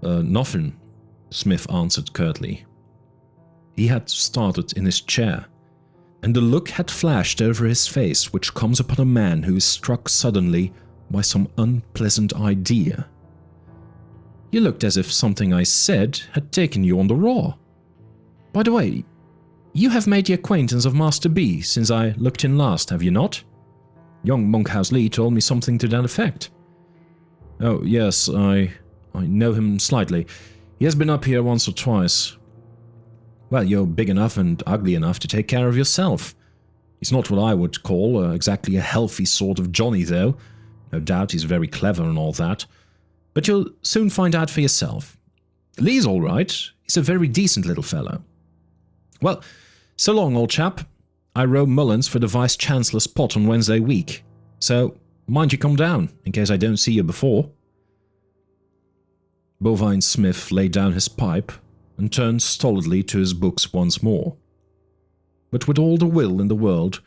Nothing, Smith answered curtly. He had started in his chair, and the look had flashed over his face which comes upon a man who is struck suddenly by some unpleasant idea. You looked as if something I said had taken you on the raw. By the way, you have made the acquaintance of Master B since I looked in last, have you not? Young Monkhouse Lee told me something to that effect. Oh, yes, I know him slightly. He has been up here once or twice. Well, you're big enough and ugly enough to take care of yourself. He's not what I would call exactly a healthy sort of Johnny, though. No doubt he's very clever and all that. But you'll soon find out for yourself. Lee's all right. He's a very decent little fellow. Well, so long, old chap. I row Mullins for the Vice-Chancellor's pot on Wednesday week. So, mind you come down, in case I don't see you before. Bovine Smith laid down his pipe and turned stolidly to his books once more. But with all the will in the world,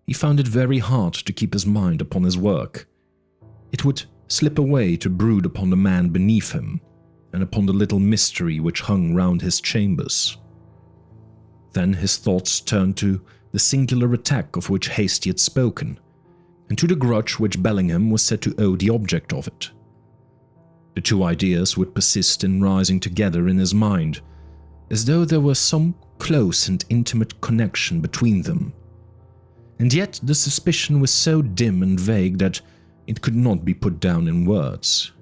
he found it very hard to keep his mind upon his work. It would slip away to brood upon the man beneath him, and upon the little mystery which hung round his chambers. Then his thoughts turned to the singular attack of which Hasty had spoken, and to the grudge which Bellingham was said to owe the object of it. The 2 ideas would persist in rising together in his mind, as though there were some close and intimate connection between them. And yet the suspicion was so dim and vague that it could not be put down in words.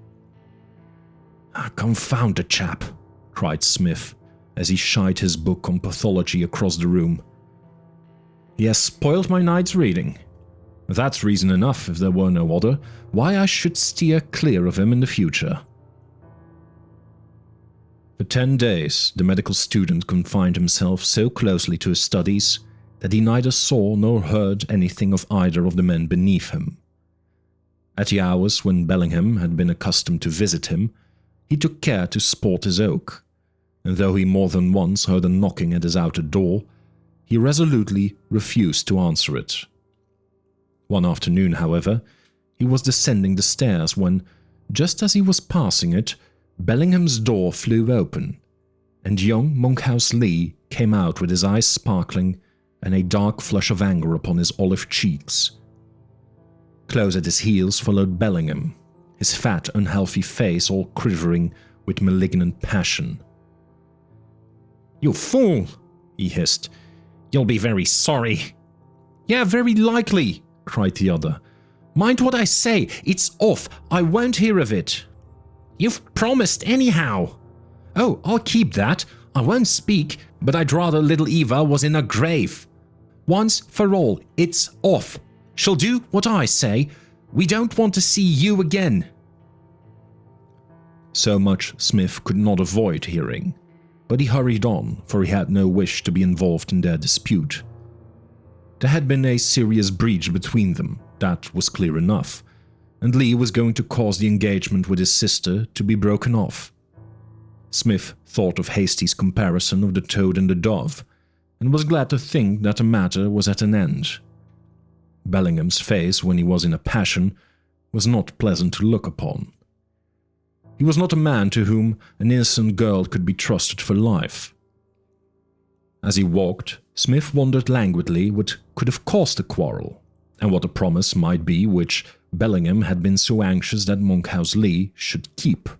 Confound the chap, cried Smith, as he shied his book on pathology across the room. He has spoiled my night's reading. That's reason enough, if there were no other, why I should steer clear of him in the future. For 10 days, the medical student confined himself so closely to his studies that he neither saw nor heard anything of either of the men beneath him. At the hours when Bellingham had been accustomed to visit him, he took care to sport his oak, and though he more than once heard a knocking at his outer door, he resolutely refused to answer it. One afternoon, however, he was descending the stairs when, just as he was passing it, Bellingham's door flew open, and young Monkhouse Lee came out with his eyes sparkling and a dark flush of anger upon his olive cheeks. Close at his heels followed Bellingham, his fat, unhealthy face all quivering with malignant passion. "You fool!" he hissed. "You'll be very sorry." "Yeah, very likely," cried the other. Mind what I say, it's off. I won't hear of it. You've promised anyhow. Oh, I'll keep that. I won't speak, but I'd rather little Eva was in a grave. Once for all, it's off. She'll do what I say. We don't want to see you again. So much Smith could not avoid hearing, but he hurried on, for he had no wish to be involved in their dispute. There had been a serious breach between them, that was clear enough, and Lee was going to cause the engagement with his sister to be broken off. Smith thought of Hasty's comparison of the toad and the dove, and was glad to think that the matter was at an end. Bellingham's face, when he was in a passion, was not pleasant to look upon. He was not a man to whom an innocent girl could be trusted for life. As he walked, Smith wondered languidly what could have caused the quarrel, and what the promise might be which Bellingham had been so anxious that Monkhouse Lee should keep.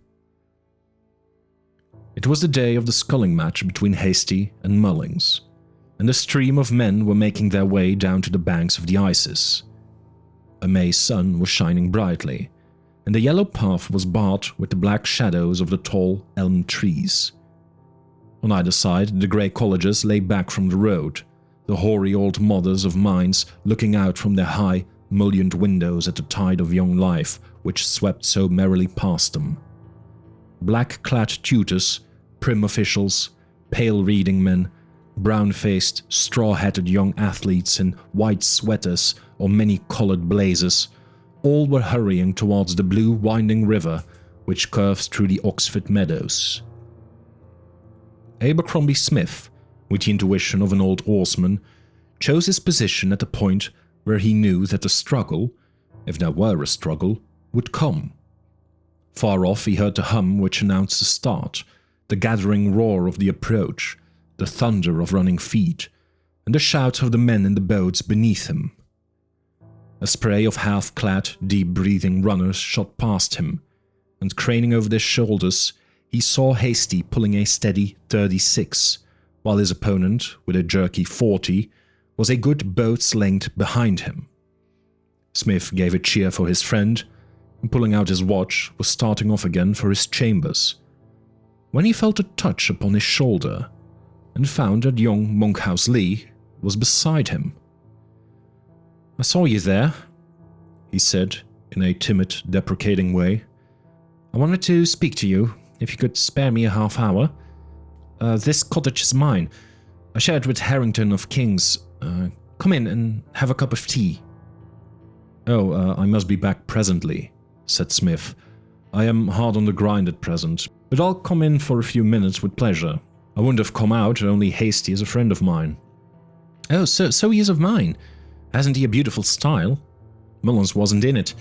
It was the day of the sculling match between Hasty and Mullings, and a stream of men were making their way down to the banks of the Isis. A May sun was shining brightly, and the yellow path was barred with the black shadows of the tall elm trees. On either side, the grey colleges lay back from the road, the hoary old mothers of mines looking out from their high, mullioned windows at the tide of young life which swept so merrily past them. Black-clad tutors, prim officials, pale reading men, brown-faced, straw-hatted young athletes in white sweaters or many-coloured blazers, all were hurrying towards the blue winding river which curves through the Oxford meadows. Abercrombie Smith, with the intuition of an old oarsman, chose his position at the point where he knew that the struggle, if there were a struggle, would come. Far off he heard the hum which announced the start, the gathering roar of the approach, the thunder of running feet, and the shouts of the men in the boats beneath him. A spray of half-clad, deep-breathing runners shot past him, and craning over their shoulders, he saw Hasty pulling a steady 36, while his opponent, with a jerky 40, was a good boat's length behind him. Smith gave a cheer for his friend, and pulling out his watch, was starting off again for his chambers, when he felt a touch upon his shoulder, and found that young Monkhouse Lee was beside him. "I saw you there," he said, in a timid, deprecating way. "I wanted to speak to you, if you could spare me a half hour. This cottage is mine. I share it with Harrington of King's. Come in and have a cup of tea." "Oh, I must be back presently," said Smith. "I am hard on the grind at present, but I'll come in for a few minutes with pleasure. I wouldn't have come out, only Hasty is a friend of mine." "Oh, so he is of mine. Hasn't he a beautiful style? Mullins wasn't in it.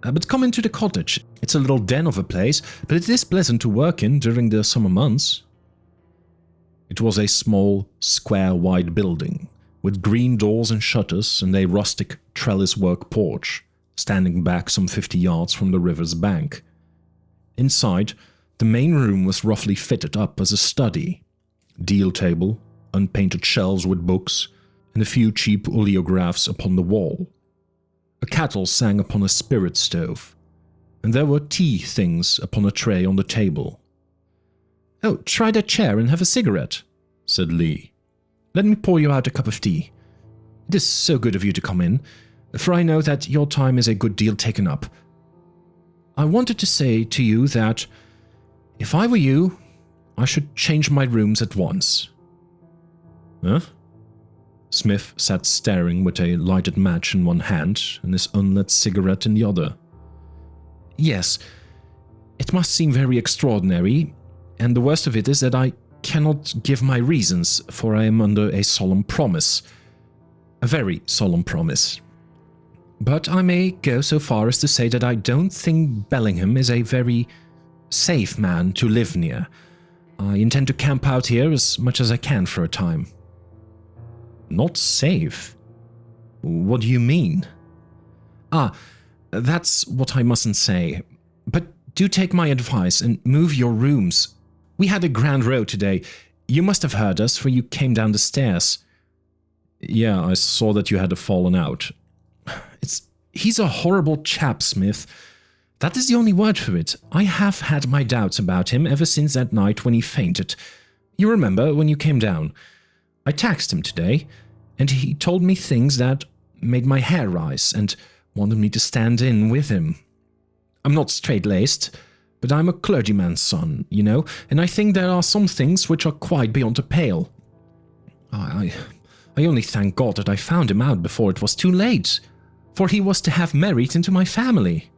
But come into the cottage. It's a little den of a place, but it is pleasant to work in during the summer months." It was a small, square-wide building, with green doors and shutters and a rustic trellis-work porch, standing back some 50 yards from the river's bank. Inside, the main room was roughly fitted up as a study. Deal table, unpainted shelves with books, and a few cheap oleographs upon the wall. A kettle sang upon a spirit stove, and there were tea things upon a tray on the table. "Oh, try that chair and have a cigarette," said Lee. "Let me pour you out a cup of tea. It is so good of you to come in, for I know that your time is a good deal taken up. I wanted to say to you that, if I were you, I should change my rooms at once." "Huh?" Smith sat staring with a lighted match in one hand and his unlit cigarette in the other. "Yes, it must seem very extraordinary, and the worst of it is that I cannot give my reasons, for I am under a solemn promise. A very solemn promise. But I may go so far as to say that I don't think Bellingham is a very safe man to live near. I intend to camp out here as much as I can for a time." "Not safe? What do you mean?" "Ah, that's what I mustn't say. But do take my advice and move your rooms. We had a grand row today. You must have heard us, for you came down the stairs." "Yeah, I saw that you had fallen out. He's a horrible chap, Smith. That is the only word for it. I have had my doubts about him ever since that night when he fainted. You remember when you came down? I taxed him today, and he told me things that made my hair rise and wanted me to stand in with him. I'm not straight-laced, but I'm a clergyman's son, you know, and I think there are some things which are quite beyond the pale. I only thank God that I found him out before it was too late, for he was to have married into my family.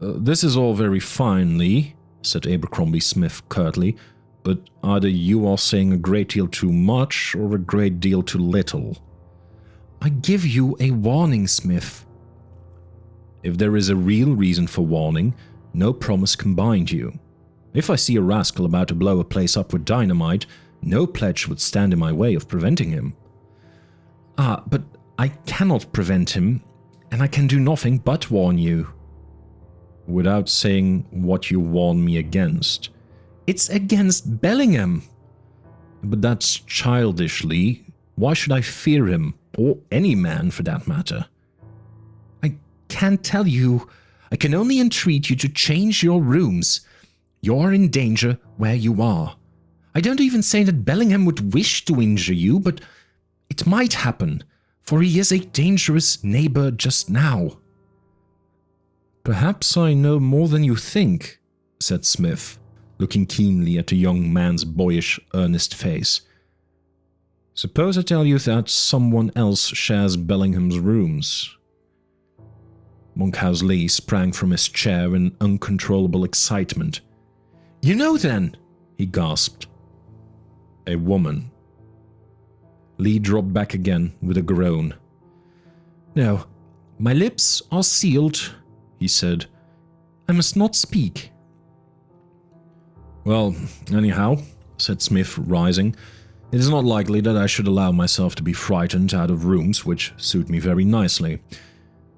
This is all very fine, Lee, said Abercrombie Smith curtly, but either you are saying a great deal too much or a great deal too little. I give you a warning, Smith. If there is a real reason for warning, no promise can bind you. If I see a rascal about to blow a place up with dynamite, no pledge would stand in my way of preventing him. But I cannot prevent him, and I can do nothing but warn you. Without saying what you warn me against. It's against Bellingham. But that's childish, Lee. Why should I fear him, or any man for that matter? I can't tell you. I can only entreat you to change your rooms. You're in danger where you are. I don't even say that Bellingham would wish to injure you, but it might happen, for he is a dangerous neighbor just now. Perhaps I know more than you think, said Smith, looking keenly at the young man's boyish, earnest face. Suppose I tell you that someone else shares Bellingham's rooms. Monkhouse Lee sprang from his chair in uncontrollable excitement. You know then, he gasped. A woman. Lee dropped back again with a groan. No, my lips are sealed, he said. I must not speak. Well, anyhow, said Smith, rising, it is not likely that I should allow myself to be frightened out of rooms which suit me very nicely.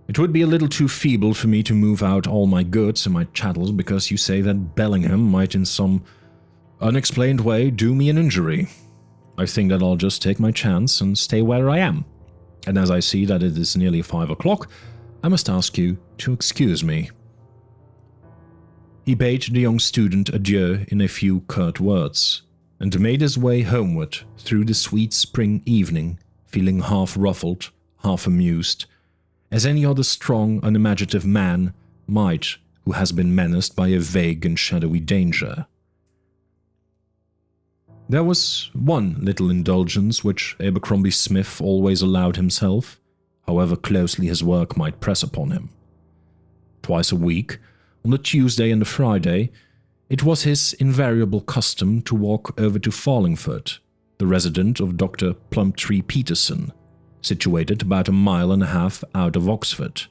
It would be a little too feeble for me to move out all my goods and my chattels because you say that Bellingham might in some unexplained way do me an injury. I think that I'll just take my chance and stay where I am. And as I see that it is nearly 5 o'clock, I must ask you to excuse me. He bade the young student adieu in a few curt words, and made his way homeward through the sweet spring evening, feeling half ruffled, half amused, as any other strong, unimaginative man might who has been menaced by a vague and shadowy danger. There was one little indulgence which Abercrombie Smith always allowed himself, however closely his work might press upon him. Twice a week, on the Tuesday and the Friday, it was his invariable custom to walk over to Farlingford, the residence of Dr. Plumtree Peterson, situated about 1.5 miles out of Oxford.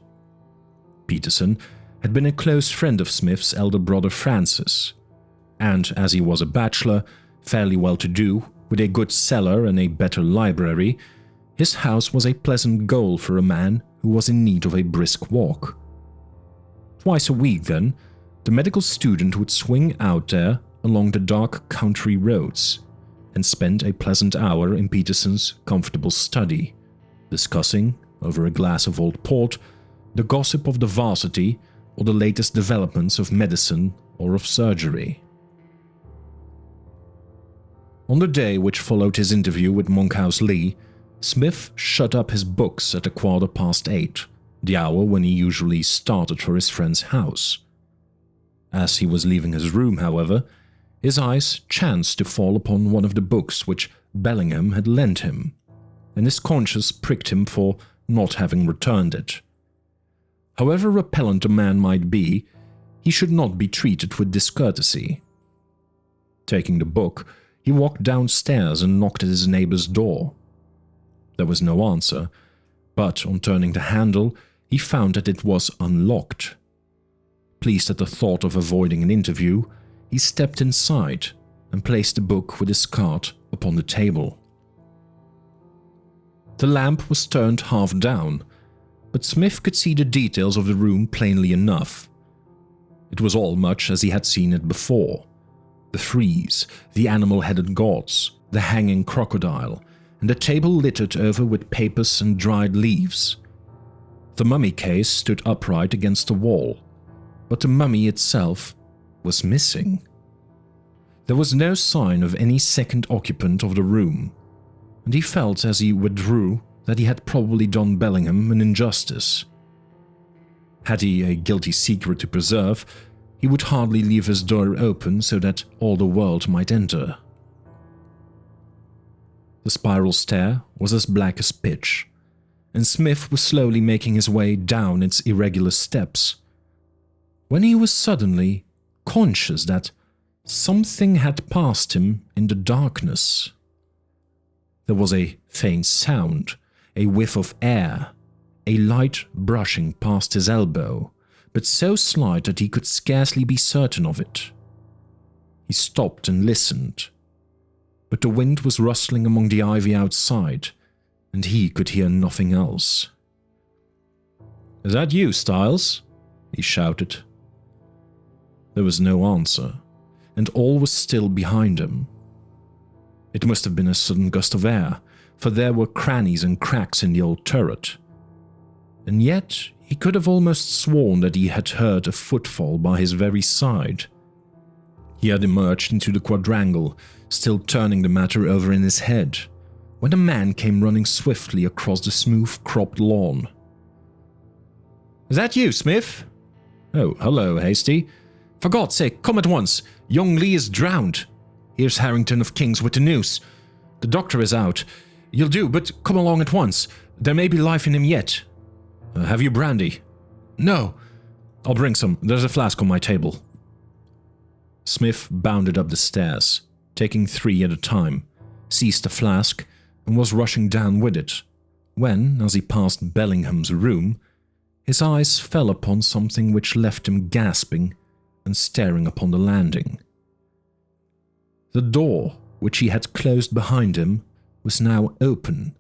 Peterson had been a close friend of Smith's elder brother Francis, and as he was a bachelor, fairly well-to-do, with a good cellar and a better library, his house was a pleasant goal for a man who was in need of a brisk walk. Twice a week, then, the medical student would swing out there along the dark country roads and spend a pleasant hour in Peterson's comfortable study, discussing, over a glass of old port, the gossip of the varsity or the latest developments of medicine or of surgery. On the day which followed his interview with Monkhouse Lee, Smith shut up his books at 8:15, the hour when he usually started for his friend's house. As he was leaving his room, however, his eyes chanced to fall upon one of the books which Bellingham had lent him, and his conscience pricked him for not having returned it. However repellent a man might be, he should not be treated with discourtesy. Taking the book, he walked downstairs and knocked at his neighbor's door. There was no answer, but on turning the handle, he found that it was unlocked. Pleased at the thought of avoiding an interview, he stepped inside and placed the book with his card upon the table. The lamp was turned half down, but Smith could see the details of the room plainly enough. It was all much as he had seen it before. The frieze, the animal-headed gods, the hanging crocodile, and the table littered over with papers and dried leaves. The mummy case stood upright against the wall, but the mummy itself was missing. There was no sign of any second occupant of the room, and he felt as he withdrew that he had probably done Bellingham an injustice. Had he a guilty secret to preserve, he would hardly leave his door open so that all the world might enter. The spiral stair was as black as pitch, and Smith was slowly making his way down its irregular steps, when he was suddenly conscious that something had passed him in the darkness. There was a faint sound, a whiff of air, a light brushing past his elbow, but so slight that he could scarcely be certain of it. He stopped and listened, but the wind was rustling among the ivy outside, and he could hear nothing else. "Is that you, Styles?" he shouted. There was no answer, and all was still behind him. It must have been a sudden gust of air, for there were crannies and cracks in the old turret. And yet he could have almost sworn that he had heard a footfall by his very side. He had emerged into the quadrangle, still turning the matter over in his head, when a man came running swiftly across the smooth-cropped lawn. "Is that you, Smith?" "Oh, hello, Hasty. For God's sake, come at once. Young Lee is drowned. Here's Harrington of King's with the news. The doctor is out. You'll do, but come along at once. There may be life in him yet." "Have you brandy?" "No." "I'll bring some. There's a flask on my table." Smith bounded up the stairs, taking 3 at a time, seized the flask, and was rushing down with it, when, as he passed Bellingham's room, his eyes fell upon something which left him gasping and staring upon the landing. The door, which he had closed behind him, was now open,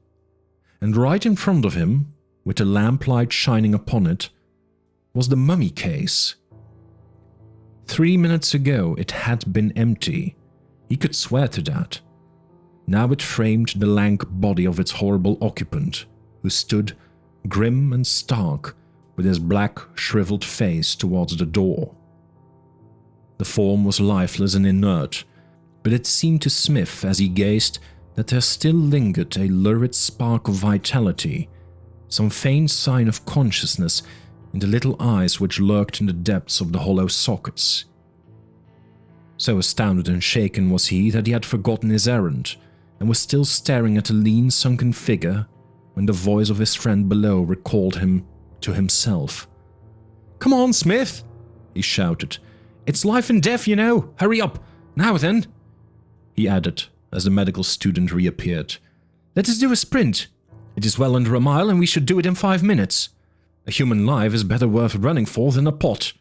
and right in front of him, with the lamplight shining upon it, was the mummy case. 3 minutes ago it had been empty. He could swear to that. Now it framed the lank body of its horrible occupant, who stood, grim and stark, with his black, shriveled face towards the door. The form was lifeless and inert, but it seemed to Smith as he gazed that there still lingered a lurid spark of vitality, some faint sign of consciousness in the little eyes which lurked in the depths of the hollow sockets. So astounded and shaken was he that he had forgotten his errand, and was still staring at the lean, sunken figure when the voice of his friend below recalled him to himself. "Come on, Smith!" he shouted. "It's life and death, you know! Hurry up! Now then!" he added, as the medical student reappeared. "Let us do a sprint. It is well under a mile, and we should do it in 5 minutes. A human life is better worth running for than a pot."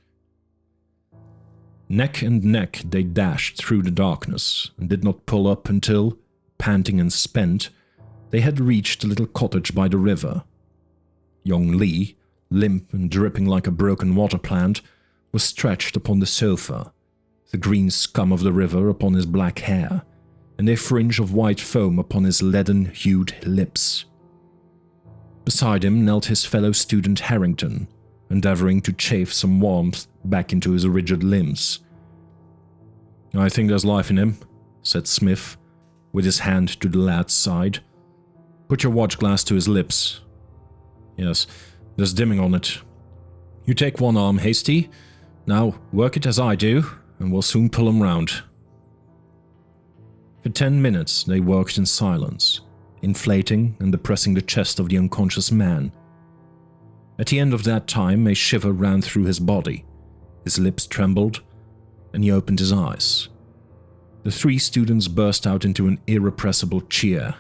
Neck and neck they dashed through the darkness, and did not pull up until, panting and spent, they had reached the little cottage by the river. Young Lee, limp and dripping like a broken water plant, was stretched upon the sofa, the green scum of the river upon his black hair, and a fringe of white foam upon his leaden-hued lips. Beside him knelt his fellow student Harrington, endeavoring to chafe some warmth back into his rigid limbs. "I think there's life in him," said Smith, with his hand to the lad's side. "Put your watch glass to his lips. Yes, there's dimming on it. You take one arm, Hasty. Now work it as I do, and we'll soon pull him round." For 10 minutes they worked in silence, inflating and depressing the chest of the unconscious man. At the end of that time, a shiver ran through his body, his lips trembled, and he opened his eyes. The 3 students burst out into an irrepressible cheer.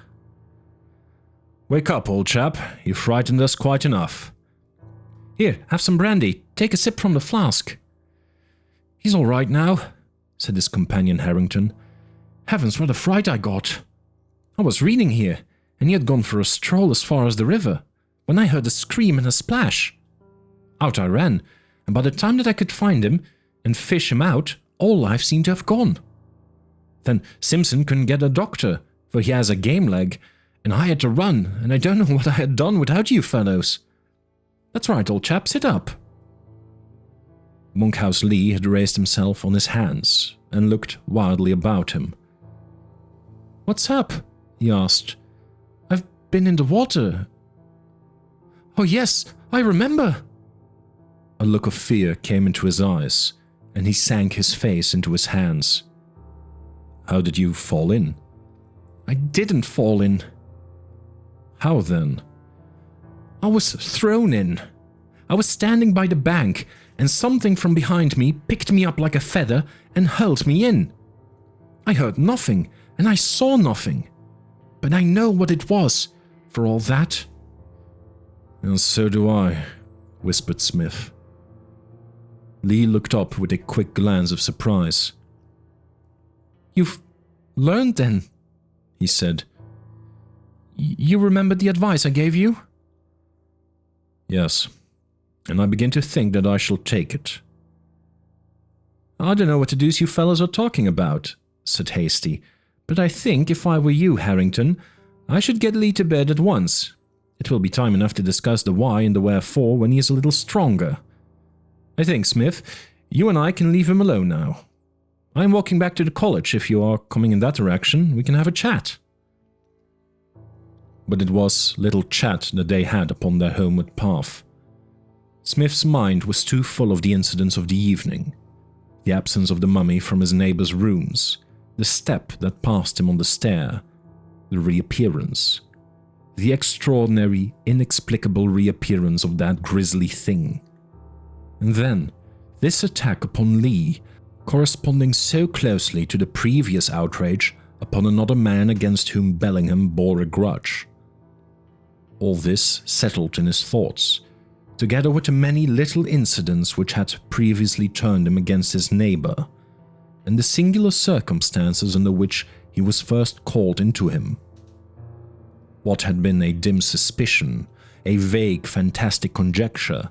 "Wake up, old chap. You frightened us quite enough." "Here, have some brandy. Take a sip from the flask." "He's all right now," said his companion Harrington. "Heavens, what a fright I got. I was reading here, and he had gone for a stroll as far as the river, when I heard a scream and a splash. Out I ran, and by the time that I could find him and fish him out, all life seemed to have gone. Then Simpson couldn't get a doctor, for he has a game leg, and I had to run, and I don't know what I had done without you fellows." That's right, old chap, sit up. Monkhouse Lee had raised himself on his hands and looked wildly about him. What's up? He asked. I've been in the water. Oh yes, I remember. A look of fear came into his eyes, and he sank his face into his hands. How did you fall in? I didn't fall in. How then? I was thrown in. I was standing by the bank, and something from behind me picked me up like a feather and hurled me in. I heard nothing, and I saw nothing. But I know what it was, for all that. And so do I, whispered Smith. Lee looked up with a quick glance of surprise. You've learned then, he said. You remember the advice I gave you? Yes, and I begin to think that I shall take it. I don't know what the deuce you fellows are talking about, said Hasty, but I think if I were you, Harrington, I should get Lee to bed at once. It will be time enough to discuss the why and the wherefore when he is a little stronger. I think, Smith, you and I can leave him alone now. I am walking back to the college. If you are coming in that direction, we can have a chat. But it was little chat that they had upon their homeward path. Smith's mind was too full of the incidents of the evening, the absence of the mummy from his neighbor's rooms, the step that passed him on the stair, the reappearance, the extraordinary, inexplicable reappearance of that grisly thing. And then, this attack upon Lee, corresponding so closely to the previous outrage upon another man against whom Bellingham bore a grudge. All this settled in his thoughts, together with the many little incidents which had previously turned him against his neighbor, and the singular circumstances under which he was first called into him. What had been a dim suspicion, a vague, fantastic conjecture,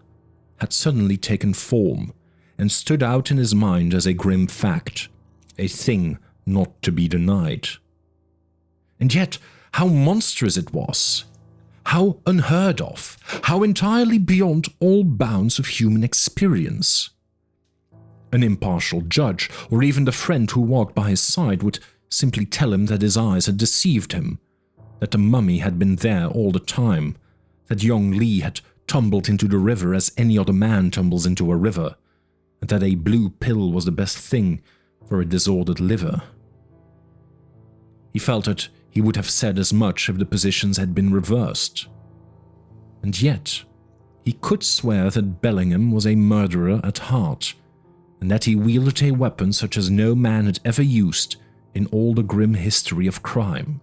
had suddenly taken form and stood out in his mind as a grim fact, a thing not to be denied. And yet, how monstrous it was! How unheard of! How entirely beyond all bounds of human experience! An impartial judge, or even the friend who walked by his side, would simply tell him that his eyes had deceived him, that the mummy had been there all the time, that young Lee had tumbled into the river as any other man tumbles into a river, and that a blue pill was the best thing for a disordered liver. He felt that he would have said as much if the positions had been reversed. And yet, he could swear that Bellingham was a murderer at heart, and that he wielded a weapon such as no man had ever used in all the grim history of crime.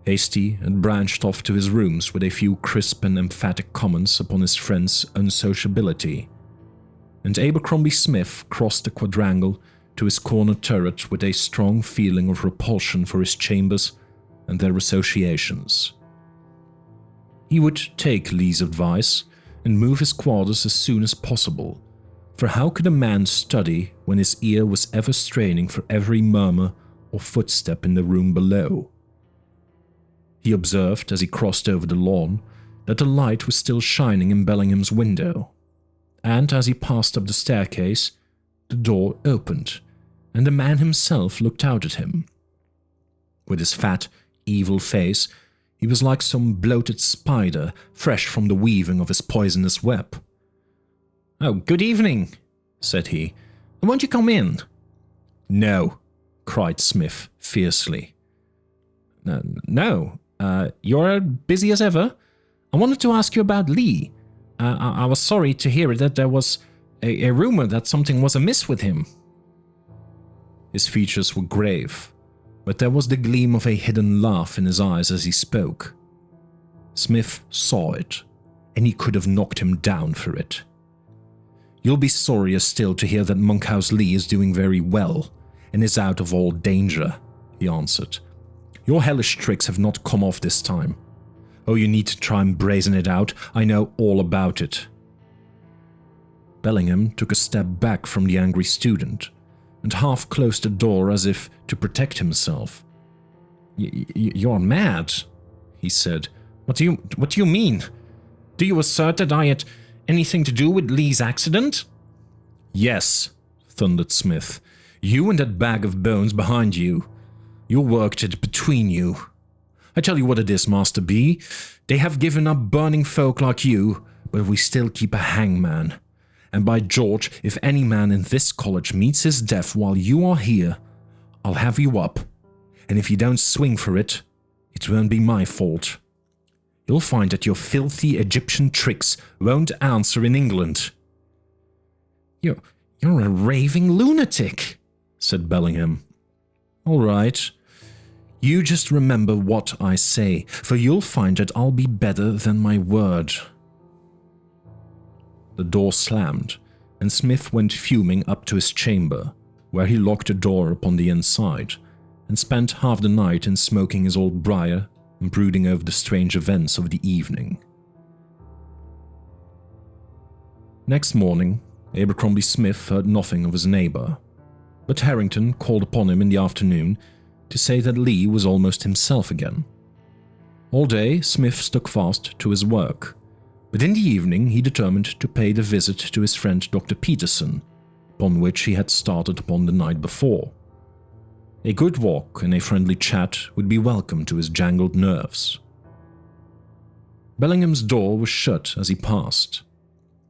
Hasty had branched off to his rooms with a few crisp and emphatic comments upon his friend's unsociability, and Abercrombie Smith crossed the quadrangle to his corner turret with a strong feeling of repulsion for his chambers and their associations. He would take Lee's advice and move his quarters as soon as possible, for how could a man study when his ear was ever straining for every murmur or footstep in the room below? He observed, as he crossed over the lawn, that the light was still shining in Bellingham's window, and as he passed up the staircase, the door opened, and the man himself looked out at him. With his fat, evil face, he was like some bloated spider fresh from the weaving of his poisonous web. "Oh, good evening," said he. "Won't you come in?" "No," cried Smith fiercely. No. You're busy as ever? I wanted to ask you about Lee. I was sorry to hear that there was a rumor that something was amiss with him." His features were grave, but there was the gleam of a hidden laugh in his eyes as he spoke. Smith saw it, and he could have knocked him down for it. "You'll be sorrier still to hear that Monkhouse Lee is doing very well, and is out of all danger," he answered. "Your hellish tricks have not come off this time. Oh, you need to try and brazen it out. I know all about it." Bellingham took a step back from the angry student, and half closed the door as if to protect himself. You're mad," he said. What do you mean? Do you assert that I had anything to do with Lee's accident? Yes, thundered Smith. You and that bag of bones behind you. You worked it between you. I tell you what it is, Master B. They have given up burning folk like you, but we still keep a hangman. And by George, if any man in this college meets his death while you are here, I'll have you up. And if you don't swing for it, it won't be my fault. You'll find that your filthy Egyptian tricks won't answer in England. You're a raving lunatic, said Bellingham. All right. You just remember what I say, for you'll find that I'll be better than my word. The door slammed, and Smith went fuming up to his chamber, where he locked the door upon the inside, and spent half the night in smoking his old briar and brooding over the strange events of the evening. Next morning, Abercrombie Smith heard nothing of his neighbor, but Harrington called upon him in the afternoon to say that Lee was almost himself again. All day, Smith stuck fast to his work, but in the evening he determined to pay the visit to his friend Dr. Peterson, upon which he had started upon the night before. A good walk and a friendly chat would be welcome to his jangled nerves. Bellingham's door was shut as he passed,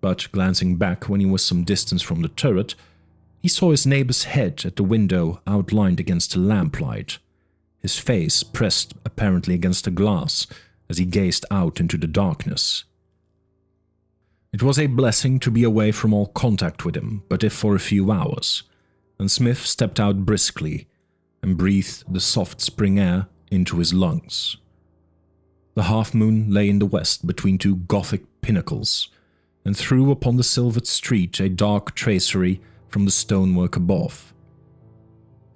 but glancing back when he was some distance from the turret, he saw his neighbor's head at the window outlined against the lamplight, his face pressed apparently against the glass as he gazed out into the darkness. It was a blessing to be away from all contact with him, but if for a few hours, and Smith stepped out briskly and breathed the soft spring air into his lungs. The half-moon lay in the west between two Gothic pinnacles, and threw upon the silvered street a dark tracery from the stonework above.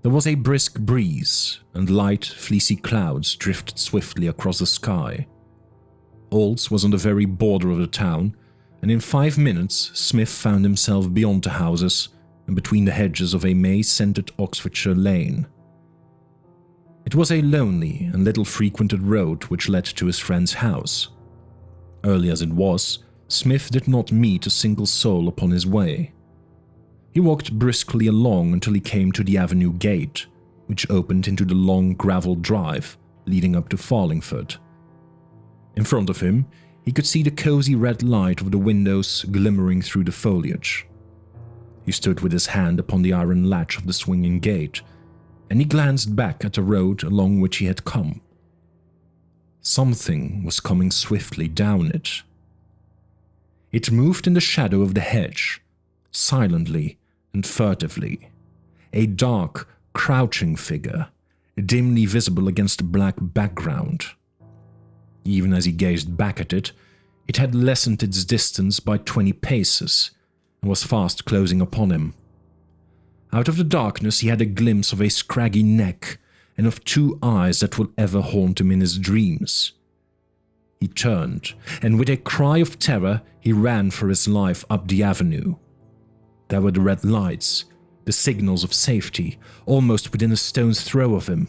There was a brisk breeze, and light, fleecy clouds drifted swiftly across the sky. Olds was on the very border of the town, and in 5 minutes Smith found himself beyond the houses and between the hedges of a May-scented Oxfordshire lane. It was a lonely and little frequented road which led to his friend's house. Early as it was, Smith did not meet a single soul upon his way. He walked briskly along until he came to the avenue gate, which opened into the long gravel drive leading up to Farlingford. In front of him, he could see the cozy red light of the windows glimmering through the foliage. He stood with his hand upon the iron latch of the swinging gate, and he glanced back at the road along which he had come. Something was coming swiftly down it. It moved in the shadow of the hedge, silently and furtively, a dark, crouching figure, dimly visible against a black background. Even as he gazed back at it, it had lessened its distance by 20 paces and was fast closing upon him. Out of the darkness he had a glimpse of a scraggy neck and of 2 eyes that will ever haunt him in his dreams. He turned, and with a cry of terror he ran for his life up the avenue. There were the red lights, the signals of safety, almost within a stone's throw of him.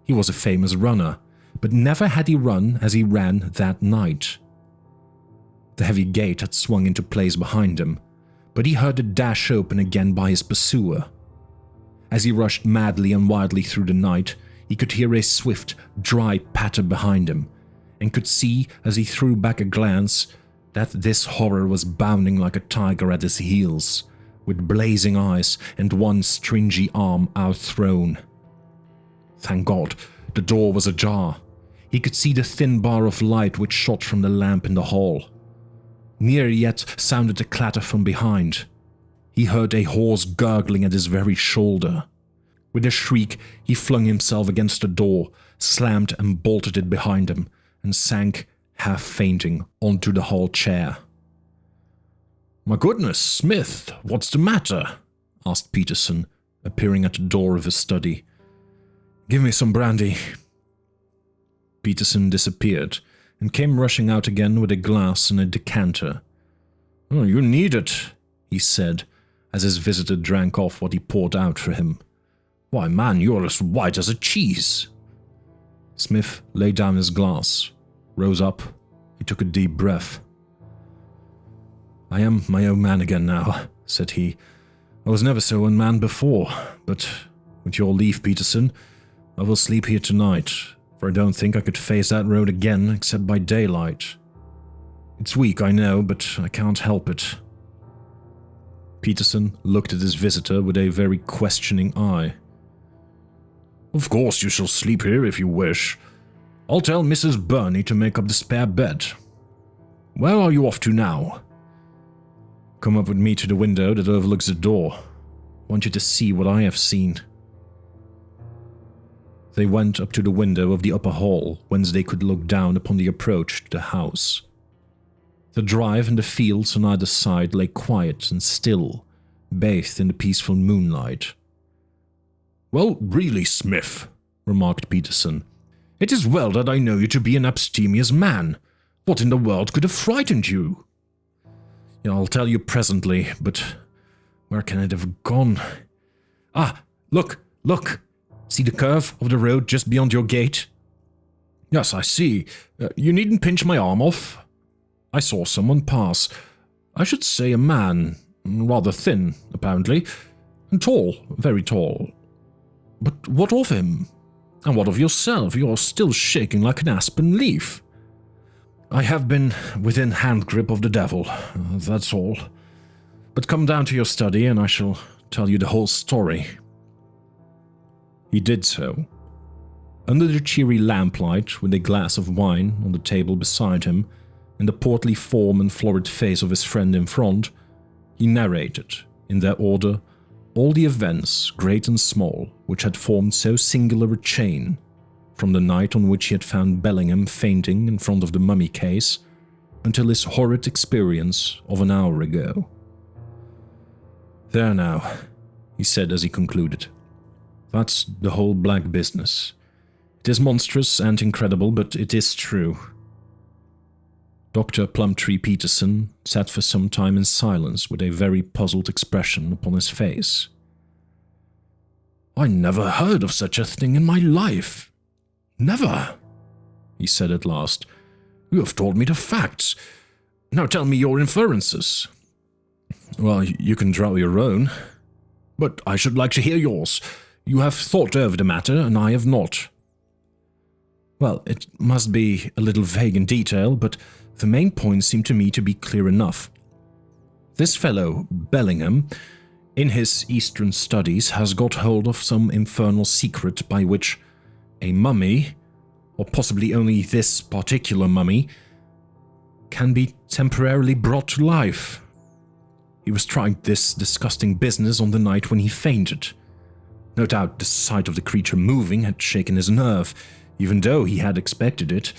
He was a famous runner, but never had he run as he ran that night. The heavy gate had swung into place behind him, but he heard it dash open again by his pursuer. As he rushed madly and wildly through the night, he could hear a swift, dry patter behind him, and could see, as he threw back a glance, that this horror was bounding like a tiger at his heels, with blazing eyes and one stringy arm outthrown. Thank God, the door was ajar. He could see the thin bar of light which shot from the lamp in the hall. Near yet sounded a clatter from behind. He heard a hoarse gurgling at his very shoulder. With a shriek, he flung himself against the door, slammed and bolted it behind him, and sank, half fainting, onto the hall chair. "My goodness, Smith, what's the matter?" asked Peterson, appearing at the door of his study. "Give me some brandy." Peterson disappeared, and came rushing out again with a glass and a decanter. "Oh, you need it," he said, as his visitor drank off what he poured out for him. "Why, man, you're as white as a cheese." Smith laid down his glass. rose up. He took a deep breath. "I am my own man again now," said he. "I was never so unmanned before, but with your leave, Peterson, I will sleep here tonight, for I don't think I could face that road again except by daylight. It's weak, I know, but I can't help it." Peterson looked at his visitor with a very questioning eye. "Of course you shall sleep here if you wish. I'll tell Mrs. Burney to make up the spare bed. Where are you off to now?" "Come up with me to the window that overlooks the door. I want you to see what I have seen." They went up to the window of the upper hall, whence they could look down upon the approach to the house. The drive and the fields on either side lay quiet and still, bathed in the peaceful moonlight. "Well, really, Smith," remarked Peterson, "it is well that I know you to be an abstemious man. What in the world could have frightened you?" "I'll tell you presently, but where can it have gone? Ah, look! See the curve of the road just beyond your gate?" "Yes, I see. You needn't pinch my arm off. I saw someone pass. I should say a man, rather thin, apparently, and tall, very tall. But what of him? And what of yourself? You're still shaking like an aspen leaf." "I have been within hand grip of the devil, that's all. But come down to your study and I shall tell you the whole story." He did so. Under the cheery lamplight, with a glass of wine on the table beside him, and the portly form and florid face of his friend in front, he narrated, in their order, all the events, great and small, which had formed so singular a chain, from the night on which he had found Bellingham fainting in front of the mummy case, until his horrid experience of an hour ago. "There now," he said as he concluded. "That's the whole black business. It is monstrous and incredible, but it is true." Dr. Plumtree Peterson sat for some time in silence with a very puzzled expression upon his face. "I never heard of such a thing in my life. Never," he said at last. "You have told me the facts. Now tell me your inferences." "Well, you can draw your own." "But I should like to hear yours. You have thought over the matter, and I have not." "Well, it must be a little vague in detail, but the main points seem to me to be clear enough. This fellow, Bellingham, in his Eastern studies, has got hold of some infernal secret by which a mummy, or possibly only this particular mummy, can be temporarily brought to life. He was trying this disgusting business on the night when he fainted. No doubt the sight of the creature moving had shaken his nerve, even though he had expected it.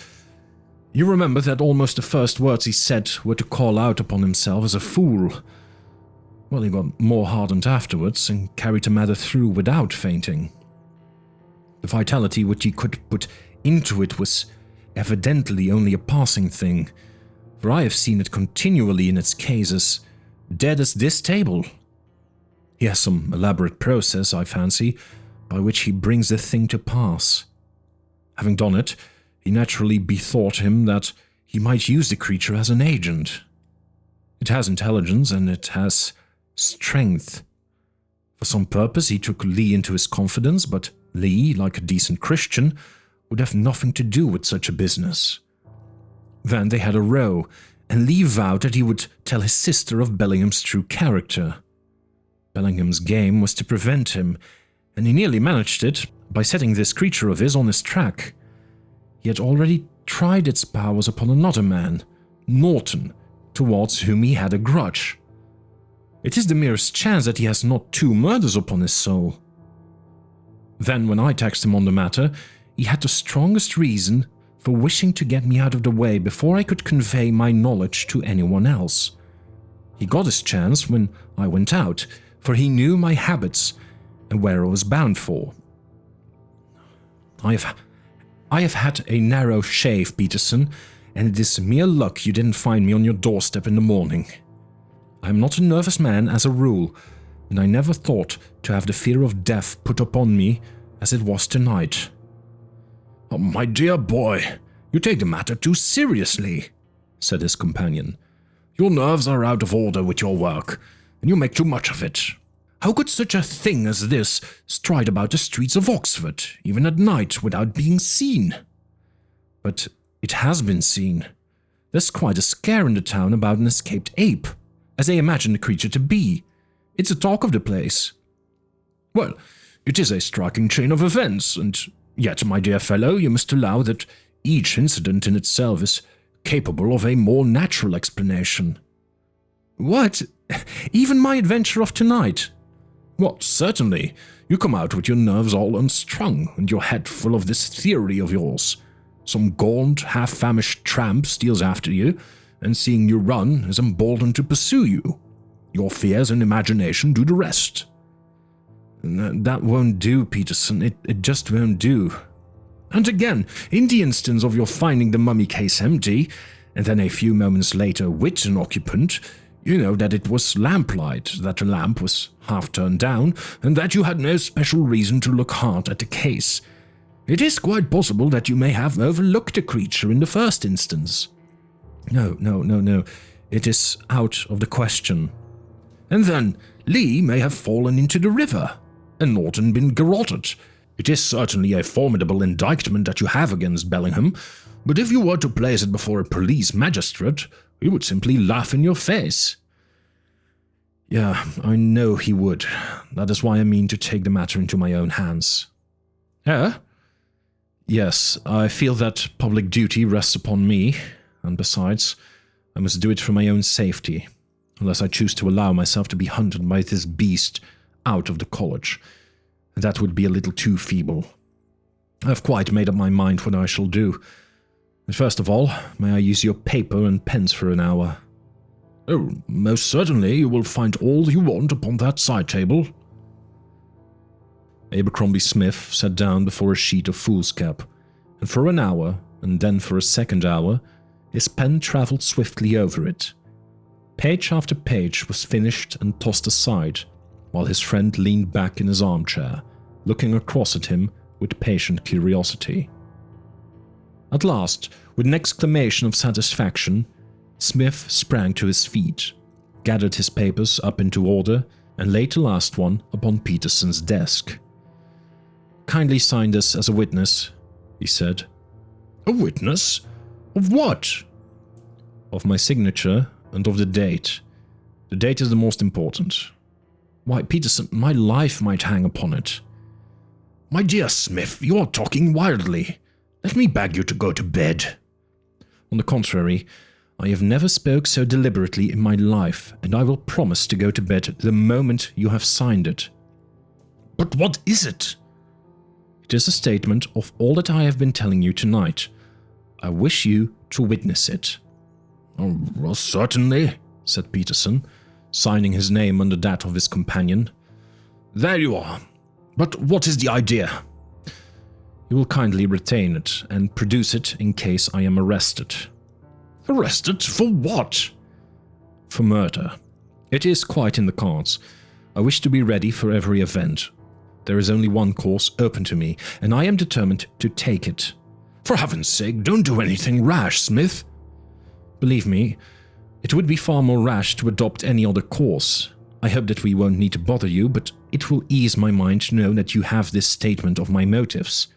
You remember that almost the first words he said were to call out upon himself as a fool. Well, he got more hardened afterwards and carried the matter through without fainting. The vitality which he could put into it was evidently only a passing thing, for I have seen it continually in its cases, dead as this table. He has some elaborate process, I fancy, by which he brings the thing to pass. Having done it, he naturally bethought him that he might use the creature as an agent. It has intelligence and it has strength. For some purpose he took Lee into his confidence, but Lee, like a decent Christian, would have nothing to do with such a business. Then they had a row, and Lee vowed that he would tell his sister of Bellingham's true character. Bellingham's game was to prevent him, and he nearly managed it by setting this creature of his on his track. He had already tried its powers upon another man, Norton, towards whom he had a grudge. It is the merest chance that he has not 2 murders upon his soul. Then, when I taxed him on the matter, he had the strongest reason for wishing to get me out of the way before I could convey my knowledge to anyone else. He got his chance when I went out, for he knew my habits and where I was bound for. I have had a narrow shave, Peterson, and it is mere luck you didn't find me on your doorstep in the morning. I am not a nervous man as a rule, and I never thought to have the fear of death put upon me as it was tonight." "Oh, my dear boy, "You take the matter too seriously," said his companion. "Your nerves are out of order with your work, and you make too much of it. How could such a thing as this stride about the streets of Oxford, even at night, without being seen?" "But it has been seen. There's quite a scare in the town about an escaped ape, as they imagine the creature to be. It's the talk of the place." "Well, it is a striking chain of events, and yet, my dear fellow, you must allow that each incident in itself is capable of a more natural explanation." "What? Even my adventure of tonight?" "What, certainly. You come out with your nerves all unstrung, and your head full of this theory of yours. Some gaunt, half-famished tramp steals after you, and seeing you run is emboldened to pursue you. Your fears and imagination do the rest." "That won't do, Peterson. It just won't do." "And again, in the instance of your finding the mummy case empty, and then a few moments later with an occupant, you know that it was lamplight, that the lamp was half turned down, and that you had no special reason to look hard at the case. It is quite possible that you may have overlooked the creature in the first instance." No. It is out of the question." "And then Lee may have fallen into the river, and Norton been garroted. It is certainly a formidable indictment that you have against Bellingham, but if you were to place it before a police magistrate, he would simply laugh in your face." "Yeah, I know he would. That is why I mean to take the matter into my own hands." "Eh?" "Yes, I feel that public duty rests upon me, and besides, I must do it for my own safety, unless I choose to allow myself to be hunted by this beast out of the college. That would be a little too feeble. I have quite made up my mind what I shall do. But first of all, may I use your paper and pens for an hour?" "Oh, most certainly. You will find all you want upon that side table." Abercrombie Smith sat down before a sheet of foolscap, and for an hour, and then for a second hour, his pen travelled swiftly over it. Page after page was finished and tossed aside, while his friend leaned back in his armchair, looking across at him with patient curiosity. At last, with an exclamation of satisfaction, Smith sprang to his feet, gathered his papers up into order, and laid the last one upon Peterson's desk. "Kindly sign this as a witness," he said. "A witness? Of what?" "Of my signature and of the date. The date is the most important. Why, Peterson, my life might hang upon it." "My dear Smith, you are talking wildly. Let me beg you to go to bed." "On the contrary, I have never spoke so deliberately in my life, and I will promise to go to bed the moment you have signed it." "But what is it?" "It is a statement of all that I have been telling you tonight. I wish you to witness it." "Oh, well, certainly," said Peterson, signing his name under that of his companion. "There you are. But what is the idea?" "You will kindly retain it and produce it in case I am arrested." "Arrested? For what?" "For murder. It is quite in the cards. I wish to be ready for every event. There is only one course open to me, and I am determined to take it." "For heaven's sake, don't do anything rash, Smith." "Believe me, it would be far more rash to adopt any other course. I hope that we won't need to bother you, but it will ease my mind to know that you have this statement of my motives.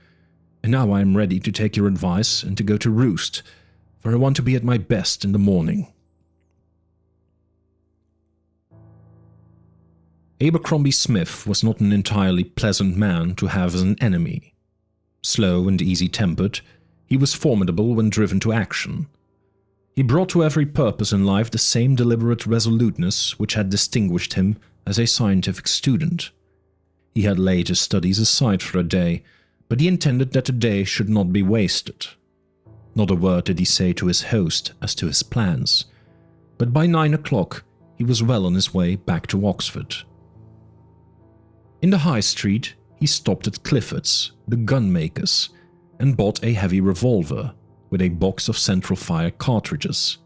And now I am ready to take your advice and to go to roost, for I want to be at my best in the morning." Abercrombie Smith was not an entirely pleasant man to have as an enemy. Slow and easy-tempered, he was formidable when driven to action. He brought to every purpose in life the same deliberate resoluteness which had distinguished him as a scientific student. He had laid his studies aside for a day, but he intended that the day should not be wasted. Not a word did he say to his host as to his plans, but by 9 o'clock he was well on his way back to Oxford. In the High Street, he stopped at Clifford's, the gunmaker's, and bought a heavy revolver with a box of central fire cartridges.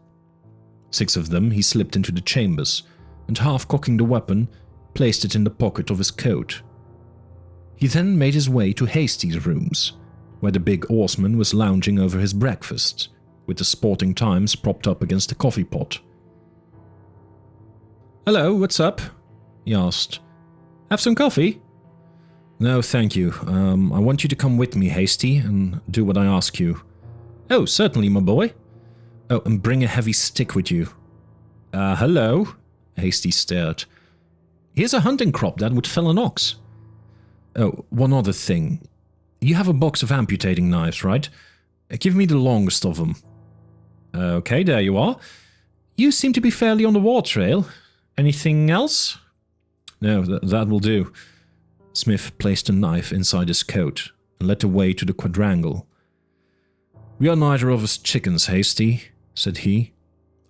6 of them he slipped into the chambers, and half-cocking the weapon, placed it in the pocket of his coat. He then made his way to Hasty's rooms, where the big horseman was lounging over his breakfast, with the Sporting Times propped up against the coffee pot. "Hello, what's up?" he asked. "Have some coffee?" "No, thank you. I want you to come with me, Hasty, and do what I ask you." "Oh, certainly, my boy." "Oh, and bring a heavy stick with you." Hello?" Hasty stared. "Here's a hunting crop that would fell an ox." "Oh, one other thing. You have a box of amputating knives, right? Give me the longest of them." "Okay, there you are. You seem to be fairly on the war trail. Anything else?" "No, that will do." Smith placed a knife inside his coat and led the way to the quadrangle. "We are neither of us chickens, Hasty," said he.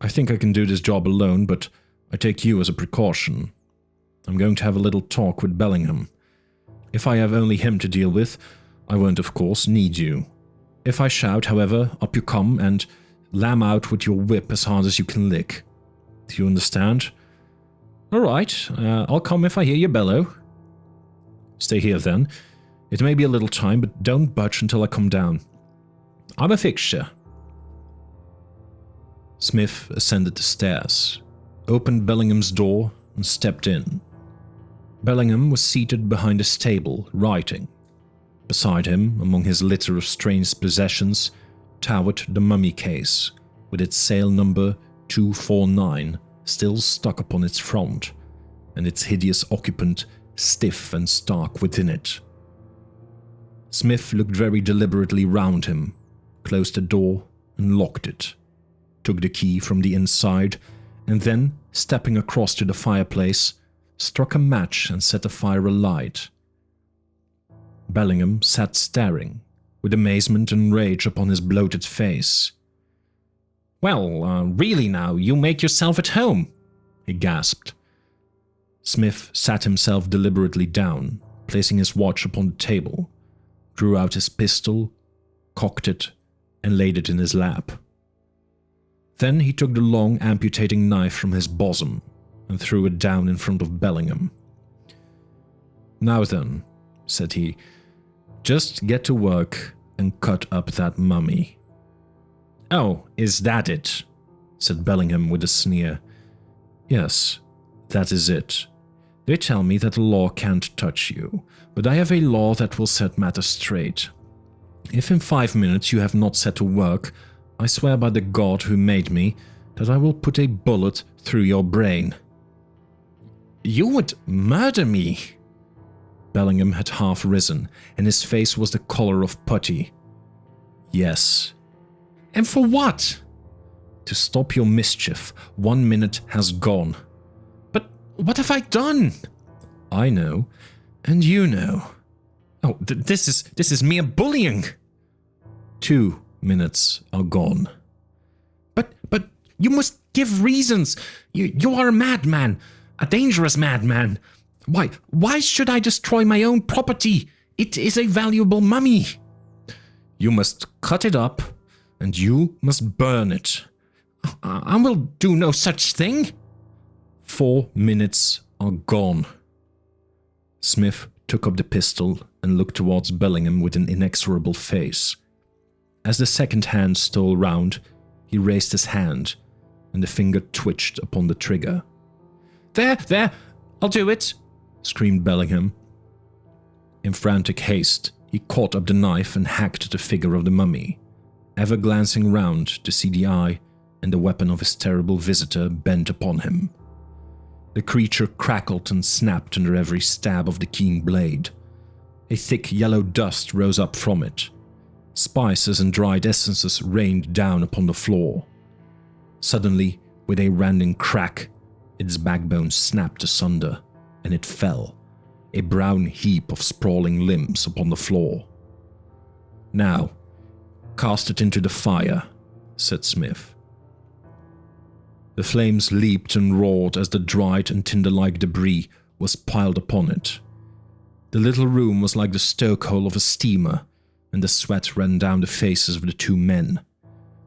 "I think I can do this job alone, but I take you as a precaution. I'm going to have a little talk with Bellingham. If I have only him to deal with, I won't, of course, need you. If I shout, however, up you come and lam out with your whip as hard as you can lick. Do you understand?" "All right, I'll come if I hear you bellow." "Stay here, then. It may be a little time, but don't budge until I come down. I'm a fixture." Smith ascended the stairs, opened Bellingham's door, and stepped in. Bellingham was seated behind his table, writing. Beside him, among his litter of strange possessions, towered the mummy case, with its sale number 249 still stuck upon its front, and its hideous occupant stiff and stark within it. Smith looked very deliberately round him, closed the door and locked it, took the key from the inside, and then, stepping across to the fireplace, struck a match and set the fire alight. Bellingham sat staring, with amazement and rage upon his bloated face. "Well, really now, you make yourself at home," he gasped. Smith sat himself deliberately down, placing his watch upon the table, drew out his pistol, cocked it, and laid it in his lap. Then he took the long amputating knife from his bosom and threw it down in front of Bellingham. "Now then," said he, "just get to work and cut up that mummy." "Oh, is that it?" said Bellingham with a sneer. "Yes, that is it. They tell me that the law can't touch you, but I have a law that will set matters straight. If in 5 minutes you have not set to work, I swear by the God who made me that I will put a bullet through your brain." "You would murder me?" Bellingham had half risen, and his face was the color of putty. "Yes." "And for what?" "To stop your mischief. 1 minute has gone." "But what have I done?" "I know, and you know." "Oh, this is mere bullying." 2 minutes are gone." But you must give reasons. You are a madman, a dangerous madman. Why should I destroy my own property? It is a valuable mummy." "You must cut it up, and you must burn it." "I will do no such thing." 4 minutes are gone." Smith took up the pistol and looked towards Bellingham with an inexorable face. As the second hand stole round, he raised his hand, and the finger twitched upon the trigger. There, I'll do it," screamed Bellingham. In frantic haste, he caught up the knife and hacked the figure of the mummy, ever glancing round to see the eye and the weapon of his terrible visitor bent upon him. The creature crackled and snapped under every stab of the keen blade. A thick yellow dust rose up from it. Spices and dried essences rained down upon the floor. Suddenly, with a rending crack, its backbone snapped asunder, and it fell, a brown heap of sprawling limbs upon the floor. "Now, cast it into the fire," said Smith. The flames leaped and roared as the dried and tinder-like debris was piled upon it. The little room was like the stokehole of a steamer, and the sweat ran down the faces of the two men.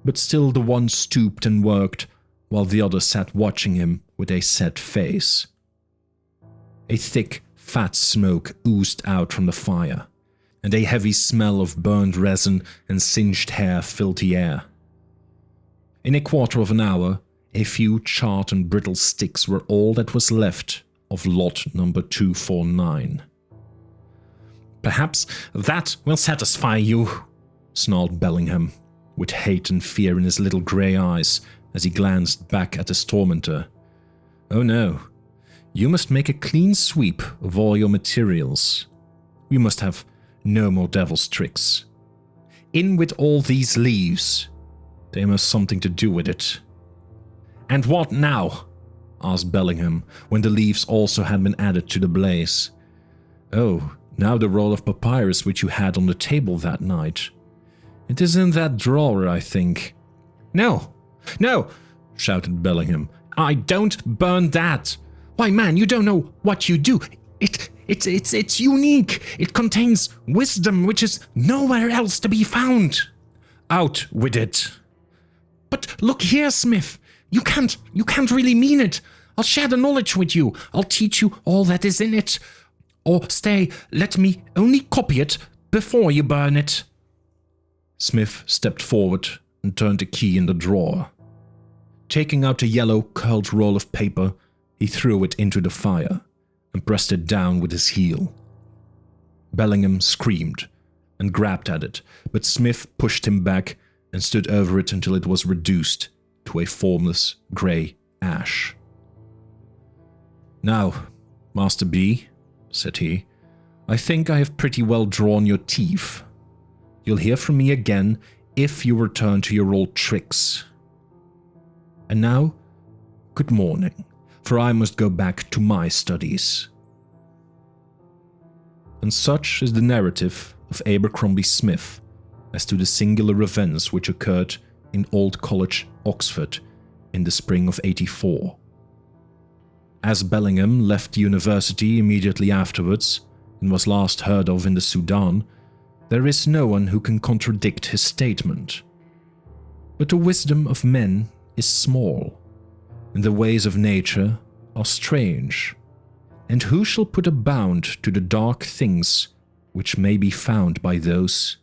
But still the one stooped and worked, while the other sat watching him with a set face. A thick, fat smoke oozed out from the fire, and a heavy smell of burned resin and singed hair filled the air. In a quarter of an hour, a few charred and brittle sticks were all that was left of lot number 249. "Perhaps that will satisfy you," snarled Bellingham, with hate and fear in his little grey eyes as he glanced back at his tormentor. "Oh no, you must make a clean sweep of all your materials. We must have no more devil's tricks. In with all these leaves. They must have something to do with it." "And what now?" asked Bellingham, when the leaves also had been added to the blaze. "Oh, now the roll of papyrus which you had on the table that night. It is in that drawer, I think." "No, no," shouted Bellingham. "I don't burn that. Why, man, you don't know what you do. It's unique. It contains wisdom which is nowhere else to be found." "Out with it." "But look here, Smith. You can't really mean it. I'll share the knowledge with you. I'll teach you all that is in it. Or stay, let me only copy it before you burn it." Smith stepped forward and turned the key in the drawer. Taking out a yellow, curled roll of paper, he threw it into the fire and pressed it down with his heel. Bellingham screamed and grabbed at it, but Smith pushed him back and stood over it until it was reduced to a formless grey ash. "Now, Master B," said he, "I think I have pretty well drawn your teeth. You'll hear from me again if you return to your old tricks. And now, good morning, for I must go back to my studies." And such is the narrative of Abercrombie Smith as to the singular events which occurred in Old College, Oxford, in the spring of '84. As Bellingham left the university immediately afterwards and was last heard of in the Sudan, there is no one who can contradict his statement. But the wisdom of men is small, and the ways of nature are strange, and who shall put a bound to the dark things which may be found by those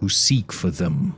who seek for them?